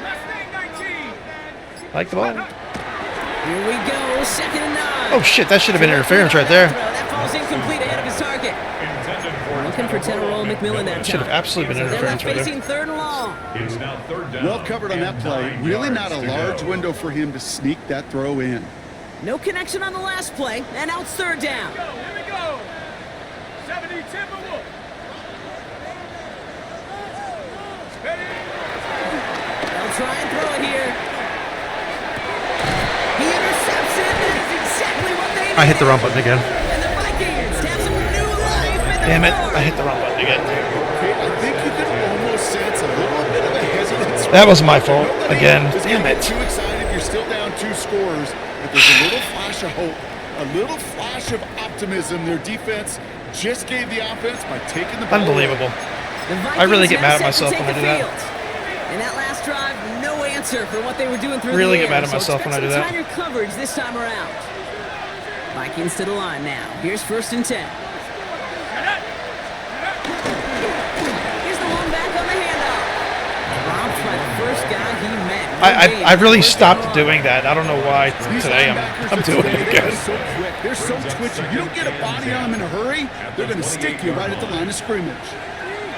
Mustang 19. like the ball. Here we go, 2nd and 9. Oh shit, that should have been interference right there. That falls incomplete ahead of his target. Intended for Looking for Tenero McMillan that Should have time. absolutely been So they're left interference right there. facing 3rd and long. It's now 3rd down. Well covered on that and play. 9 Really yards not a to large go. window for him to sneak that throw in. No connection on the last play, and now it's 3rd down. Go. Here we go. 70 Timberwolf. Ready. They'll try and throw it here. He intercepts it. That is exactly what they I hit the needed. wrong button again. And the Vikings have some new life in the Damn it, fold. I hit the wrong button again. Okay, I think you could almost sense a little bit of a hesitance. That was my fault again. Just Damn don't it. get too excited. You're still down 2 scores, but there's a little flash of hope, a little flash of optimism. Their defense just gave the offense by taking the ball. Unbelievable. I really get mad at myself when I do that. And that last drive, no answer for what they were doing through Really the get air. mad at myself when I do So that. expect some tighter coverage this time around. Vikings to the line now. Here's 1st and 10. Here's the one back on the handoff. Dropped by the first guy he met. I really stopped doing that. I don't know why today I'm doing it again. They're so quick. They're so twitchy. You don't get a body on them in a hurry, they're going to stick you right at the line of scrimmage.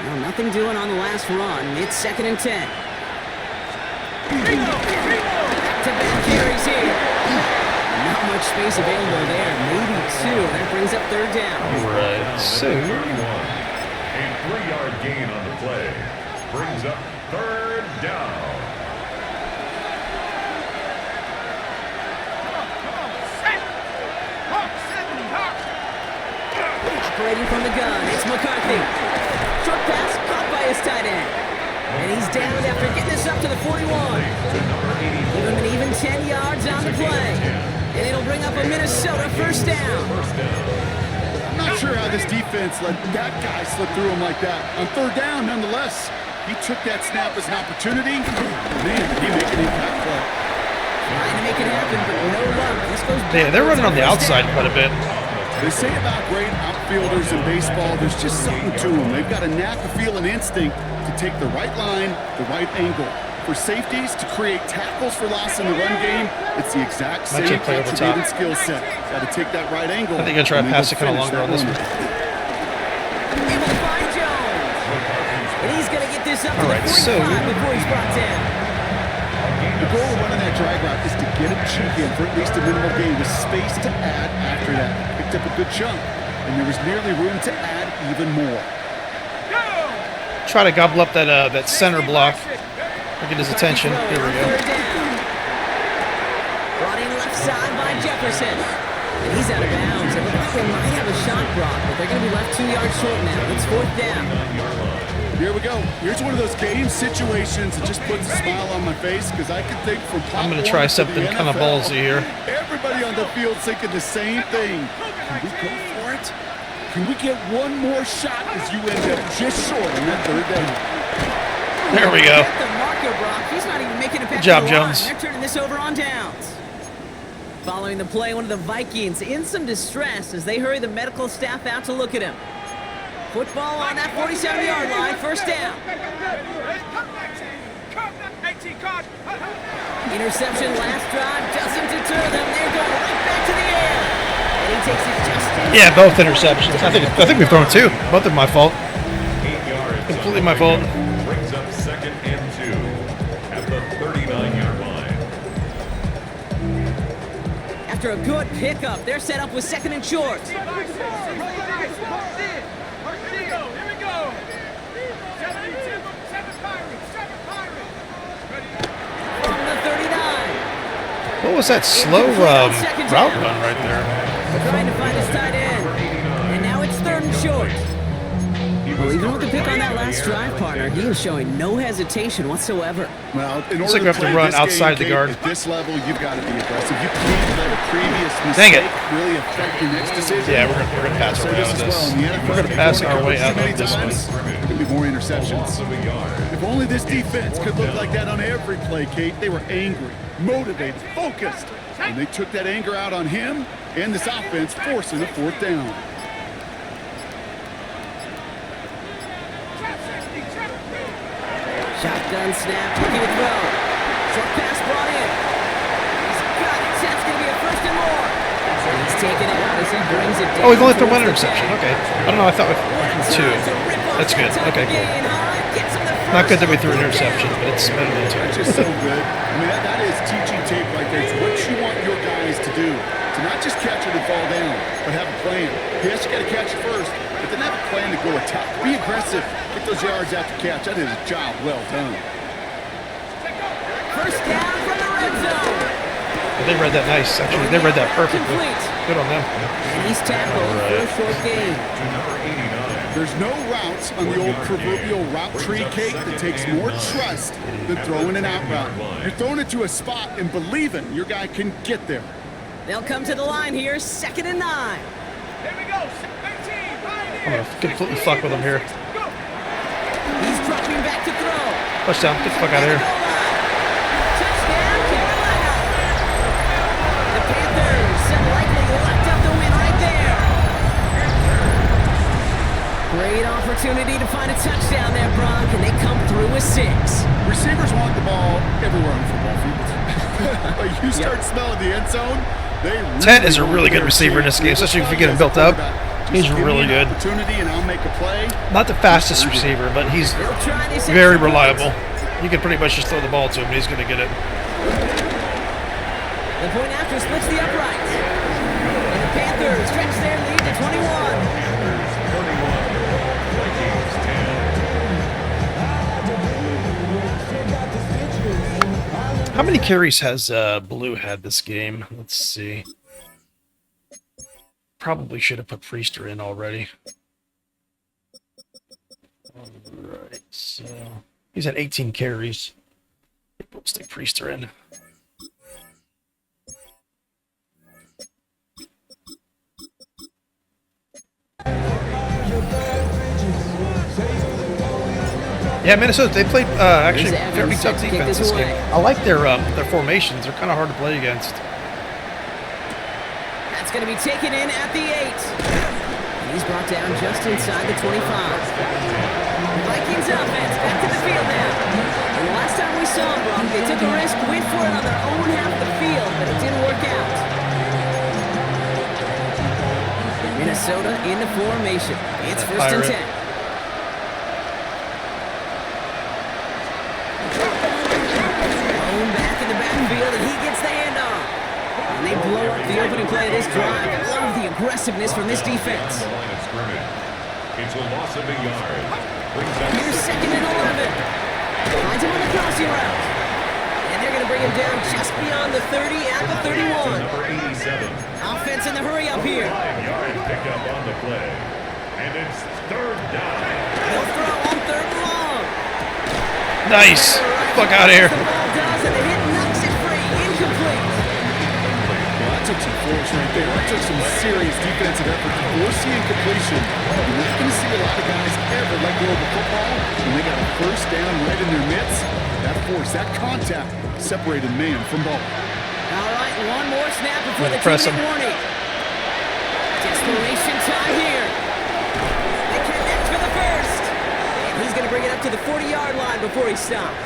Well, nothing doing on the last run. It's 2nd and 10. Back-to-back carries here. Not much space available there. Maybe 2. That brings up 3rd down. All right, so A 3-yard gain on the play brings up 3rd down. Operating from the gun, it's McCarthy. Short pass caught by his tight end. And he's down after getting this up to the 41. Give him an even 10 yards on the play. And it'll bring up a Minnesota 1st down. I'm not sure how this defense let that guy slip through him like that. On 3rd down, nonetheless, he took that snap as an opportunity. Man, did he make an impact play. Trying to make it happen, but no luck. This goes back. yeah, they're running on the outside quite a bit. They say about great outfielders in baseball, there's just something to them. They've got a knack, a feel, and instinct to take the right line, the right angle. For safeties, to create tackles for loss in the run game, it's the exact same Might play over top. attribute and skill set. Got to take that right angle. I think I'll try to and then pass go it kind of finish longer on that this run. one. Able to find Jones. And he's going to get this up to All the right, 45 so- before he's brought down. The goal of running that drag route is to get him cheek in for at least a minimal gain with space to add after that. Picked up a good chunk, and there was nearly room to add even more. Try to gobble up that that center block. Get his attention. Here we go. Brought in left side by Jefferson. And he's out of bounds. It looks like they might have a shot block, but they're going to be left 2 yards short now. It's 4th down. Here we go. Here's one of those game situations that just puts a smile on my face because I can think from I'm going to try something kind of ballsy here. Everybody on the field thinking the same thing. Can we go for it? Can we get one more shot as you end up just short on that 3rd down? There we go. Get the marker, Brock. He's not even making it back Good job, to the line. Jones. They're turning this over on downs. Following the play, one of the Vikings in some distress as they hurry the medical staff out to look at him. Football on that 47-yard line, 1st down. Interception last drive doesn't deter them. They're going right back to the air. And he takes it just in. Yeah, both interceptions. I think we've thrown 2. Both are my fault. 8 yards. Completely my fault. Brings up 2nd and 2 at the 39-yard line. After a good pickup, they're set up with 2nd and short. From the 39. What was that slow route run right there? Trying to find his tight end. And now it's 3rd and short. Well, even with the pick on that last drive, partner, he was showing no hesitation whatsoever. Well, in Looks order like we have to play run this outside the game, guard. At this level, you've got to be aggressive. You can't let a previous Dang it. mistake really affect your next decision. Yeah, we're gonna pass our way out of this. We're gonna pass our way out of this one. There could be more interceptions. Loss of a yard. If only this defense could look like that on every play, Kate. They were angry, motivated, focused. And they took that anger out on him and this offense, forcing a 4th down. Shotgun snap, looking to throw. Short pass brought in. He's got it. That's going to be a 1st and more. He's taking it out as he brings it down. Oh, we've only thrown 1 interception. Okay. I don't know. I thought we 2. That's good. Okay, cool. Not good that we threw an interception, but it's better than 2. That's just so good. I mean, that is teaching tape right there. It's what you want your guys to do. To not just catch it and fall down, but have a plan. Yes, you got to catch it first, but then have a plan to go attack. Be aggressive. Get those yards after catch. That is a job well done. 1st down from the red zone. But they read that nice. Actually, they read that perfectly. Good on them. And he's tackled for a short gain. To number 89. There's no routes on the old proverbial route tree, Cake, that takes more trust than throwing an out route. You're throwing it to a spot and believing your guy can get there. They'll come to the line here, 2nd and 9. Here we go. 18. I'm gonna completely fuck with them here. to throw. Touchdown. Get the fuck out of here. Touchdown, Carolina. The Panthers likely locked up the win right there. Great opportunity to find a touchdown there, Bronk, and they come through with 6. Receivers want the ball everywhere on football fields. But you start smelling the end zone, they Ted is a really good receiver in this game, especially if you get him built up. He's really good. Opportunity and I'll make a play. Not the fastest receiver, but he's They'll try this very extra point. reliable. You can pretty much just throw the ball to him, and he's going to get it. The point after splits the uprights. And the Panthers stretch their lead to 21. 31, Vikings 10. How many carries has Blue had this game? Let's see. Probably should have put Priester in already. Alright, so he's at 18 carries. We'll stick Priester in. Yeah, Minnesota, they played actually Here's very Evans tough set to kick defense this this game. away. I like their formations. They're kind of hard to play against. That's going to be taken in at the 8. And he's brought down just inside the 25. The Vikings offense back to the field now. And the last time we saw them, Bronk, they took a risk, went for it on their own half of the field, but it didn't work out. Minnesota into formation. It's first and 10. Back in the backfield, and he gets the handoff. And they blow up the opening play of this drive. I love the aggressiveness from this defense. The line of scrimmage. It's a loss of a yard. Brings up Here's second and 11. Finds him on the crossing route. And they're going to bring him down just beyond the 30 at the 31. number 87. Offense in the hurry up here. 5-yard pickup on the play. And it's third down. He'll throw on third and long. Nice. Fuck out of here. The ball does, and the hit knocks it free. Incomplete. Well, that took some force right there. That took some serious defensive effort to force the incompletion. You're not going to see a lot of guys ever let go of the football when they got a first down right in their midst. That force, that contact separated man from ball. All right, one more snap before the Press two-minute him. warning. Desperation time here. They connect for the first. And he's going to bring it up to the 40-yard line before he stops.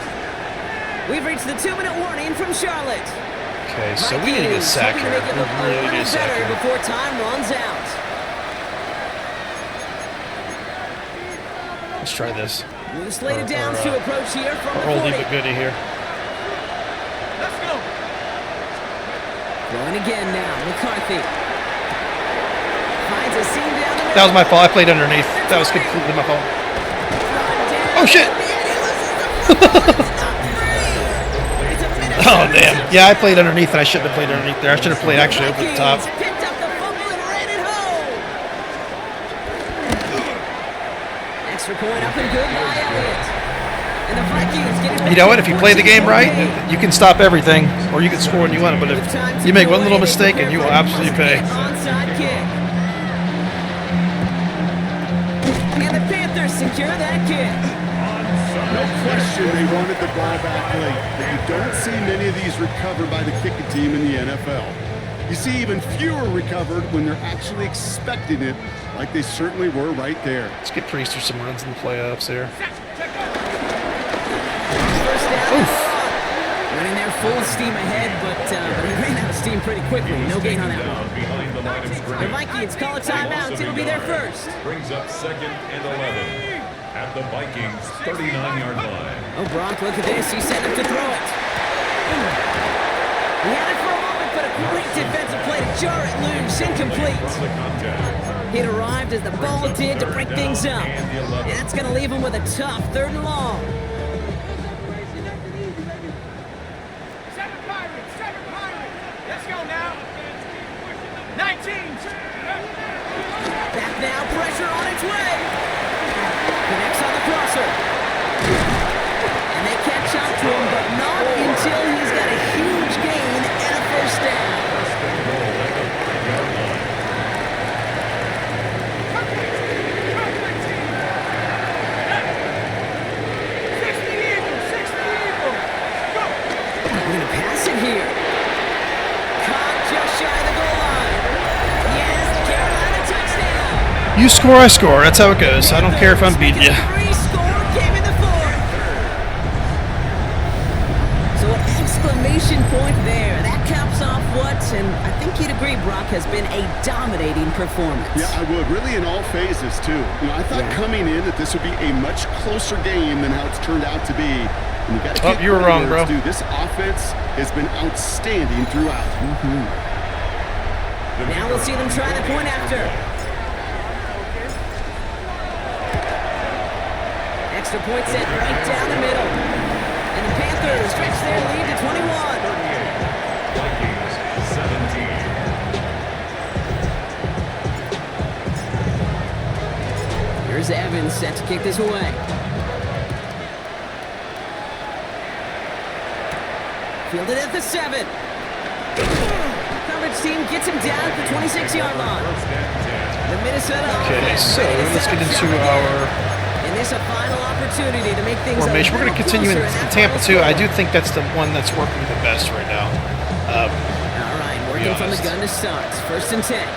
We've reached the 2-minute warning from Charlotte. Okay, so we need to get a sack Hoping to here. make it We look a really little need a sack better here. before time runs out. Let's try this. New slated downs to approach here from the Oldie 40. but goodie here. Let's go. Going again now, McCarthy. Finds a seam down the middle. That was my fault. I played underneath. That was completely my fault. Oh, shit. Oh, damn. Yeah, I played underneath, and I shouldn't have played underneath there. I should have played actually over the top. Picked up the fumble and ran it home. Extra point up and good by Elliott. And the Vikings get it. You know what? If you play the game right, you can stop everything, or you can score when you want it. But if you make one little mistake, and you will absolutely pay. Onside kick. And the Panthers secure that kick. No question they wanted the ball back late, but you don't see many of these recovered by the kicking team in the NFL. You see even fewer recovered when they're actually expecting it, like they certainly were right there. Let's get Priester some runs in the playoffs here. First down. Running there full steam ahead, but he ran out of steam pretty quickly. No gain on that one. Down behind the line of The scrimmage. Vikings call a timeout. It'll be their first. Brings up second and 11 at the Vikings 39-yard line. Oh, Brock, look at this. He's set up to throw it. He had it for a moment, but a great defensive play to jar it loose. Incomplete. From the contact. It arrived as the ball did to break things up. And that's going to leave him with a tough third and long. Seven Pirates. Let's go now. 19. Back now, pressure on its way. Connects on the crosser. And they catch up to him, but not until he's got a huge gain and a first down. You score, I score. That's how it goes. I don't care if I'm beating you. Three-score game in the fourth. So an exclamation point there. That caps off what, and I think you'd agree, Brock, has been a dominating performance. Yeah, I would. Really in all phases, too. You know, I thought coming in that this would be a much closer game than how it's turned out to be. And you got to you were wrong, bro. Dude, this offense has been outstanding throughout. Now we'll see them try the point after. Extra point set right down the middle. And the Panthers stretch their lead to 21. Vikings 17. Here's Evans set to kick this away. Fielded at the 7. Coverage team gets him down at the 26-yard line. The Minnesota offense. So let's get into our and this a final opportunity to make things formation. We're going to continue in Tampa too. I do think that's the one that's working the best right now. All right, working from the gun to start. First and 10. The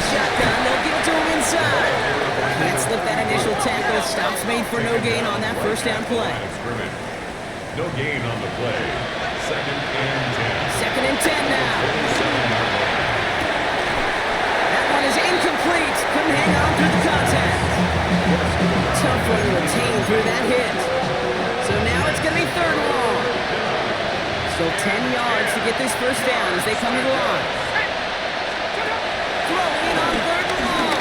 shotgun, they'll give it to him inside. Can't slip that initial tackle. Stops made for no gain on that first down play. No gain on the play. Second and 10. Second and 10 now. That one is incomplete. Couldn't hang on through the contact. Tough one to retain through that hit. So now it's going to be third and long. Still 10 yards to get this first down as they come to the line. Throwing on third and long.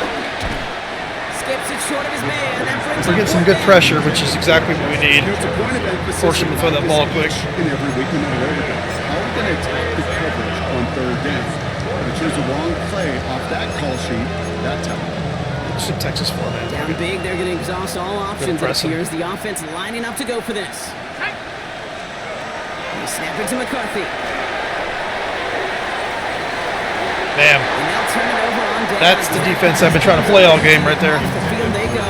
Skips it short of his man. That brings We're getting some good pressure, which is exactly what we need. It's a point of emphasis. Force him to throw that ball quick. In every week, no matter where we go. How are we going to attack the coverage on third down? We chose a wrong play off that call sheet that time. Some Texas format. Down big, they're going to exhaust all options. It appears the offense lining up to go for this. They snap it to McCarthy. Damn. And they'll turn it over on down. That's the defense I've been trying to play all game right there. Off the field they go.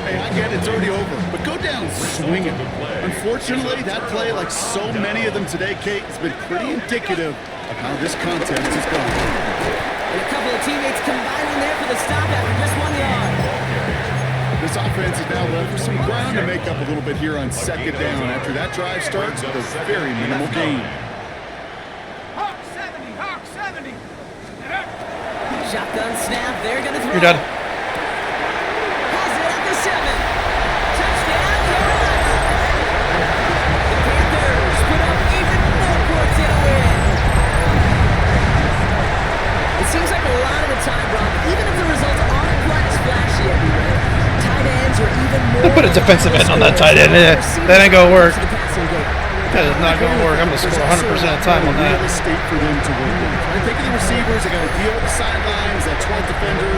Hey, I get it, it's already over, but go down swinging. Unfortunately, that play, like so many of them today, Kate, has been pretty indicative of how this contest is going. And a couple of teammates combining there for the stop after just 1 yard. This offense is now left with some ground to make up a little bit here on second down after that drive starts with a very minimal gain. Hawk 70, Hawk 70. Shotgun snap, they're going to throw. You're done. Has it at the 7. Touchdown, Carolina. The Panthers put up even more points in a win. It seems like a lot of the time, Rob, even if the results aren't quite as flashy everywhere, tight ends are even more. Put a defensive end on that tight end. That ain't gonna work. That is not gonna work. I'm gonna score 100% of the time on that. Real estate for them to work with. I think of the receivers, they got to deal with the sidelines, that 12th defender.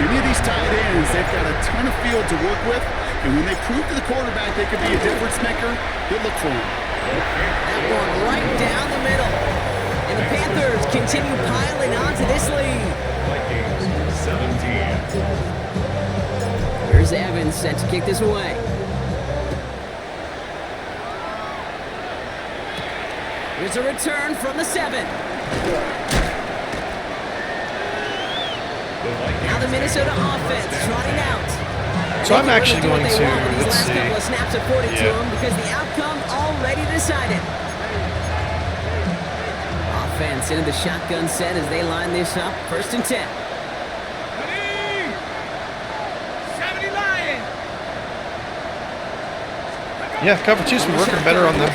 Many of these tight ends, they've got a ton of field to work with, and when they prove to the quarterback they could be a difference maker, he'll look for them. That one right down the middle. And the Panthers continue piling on to this lead. Vikings 17. Here's Evans set to kick this away. Here's a return from the 7. Now the Minnesota offense trotting out. So I'm actually going to, let's last see. couple of snaps afforded to them because the outcome already decided. Offense into the shotgun set as they line this up. First and 10. 70 Lions. Yeah, cover two's been working better on them.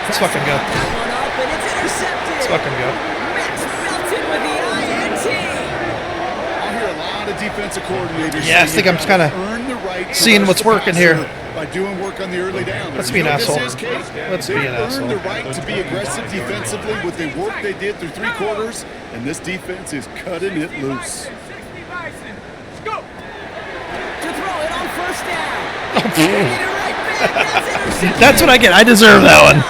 Let's fucking go. That one up and it's intercepted. Let's fucking go. Max Melton with the INT. I hear a lot of defensive coordinators. Yeah, I think I'm just kind of earn the right to seeing rush what's the working here. passer by doing work on the early down. Let's be an asshole. Let's be an Earned asshole. the right to be aggressive defensively with the work they did through 3 quarters, and this defense is cutting it loose. 60 Bison. Go. To throw it on first down. Taking it right back. That's intercepted. That's what I get. I deserve that one.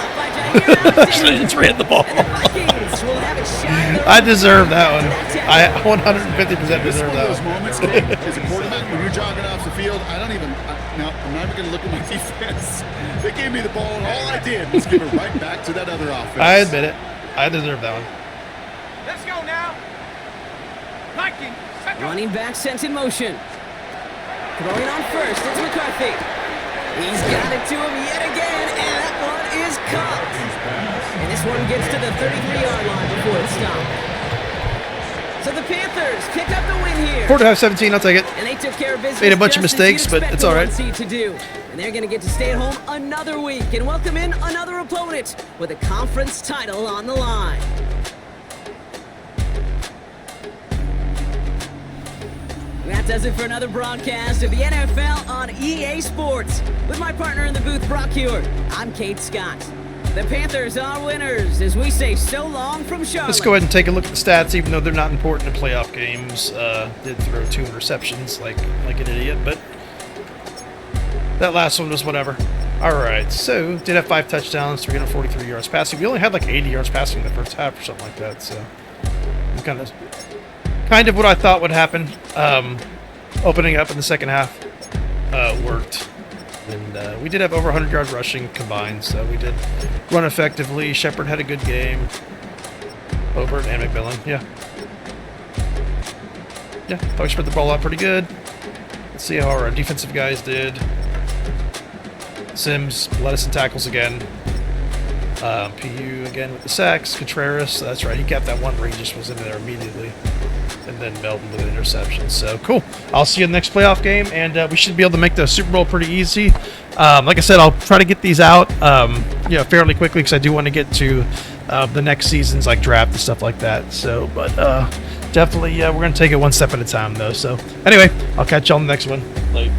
By Jair Should have just ran the ball. And the Vikings will have it shot in their I deserve that one. touchdown. I 150% This is deserve one that of those one. moments, Kate, as a quarterback, when you're jogging off the field, I'm not even going to look at my defense. They gave me the ball, and all I did was give it right back to that other offense. I admit it. I deserve that one. Let's go now. Vikings, set go. Running back sent in motion. Throwing on first, it's McCarthy. He's got it to him yet again, and that one is caught. And this one gets to the 33-yard line before it's stopped. So the Panthers pick up the win here. 45-17, I'll take it. And they took care of business. Made a bunch of just as mistakes, you'd but expect it's the all right. one seed to do. And they're going to get to stay at home another week and welcome in another opponent with a conference title on the line. That does it for another broadcast of the NFL on EA Sports. With my partner in the booth, Brock Hewitt, I'm Kate Scott. The Panthers are winners as we say so long from Charlotte. Let's go ahead and take a look at the stats, even though they're not important in playoff games. Did throw 2 interceptions like an idiot, but that last one was whatever. All right, so did have 5 touchdowns, 343 yards passing. We only had like 80 yards passing in the first half or something like that, so kind of what I thought would happen. Opening up in the second half worked. And we did have over 100 yards rushing combined, so we did run effectively. Shepard had a good game. Obert and McMillan, yeah. Yeah, thought we spread the ball out pretty good. Let's see how our defensive guys did. Sims led us in tackles again. PU again with the sacks. Contreras, that's right, he kept that one where he just was in there immediately. And then Melton with an interception. So, cool. I'll see you in the next playoff game, and we should be able to make the Super Bowl pretty easy. Like I said, I'll try to get these out fairly quickly because I do want to get to the next season's like draft and stuff like that. So, but definitely, we're going to take it one step at a time, though. So, anyway, I'll catch you on the next one. Later.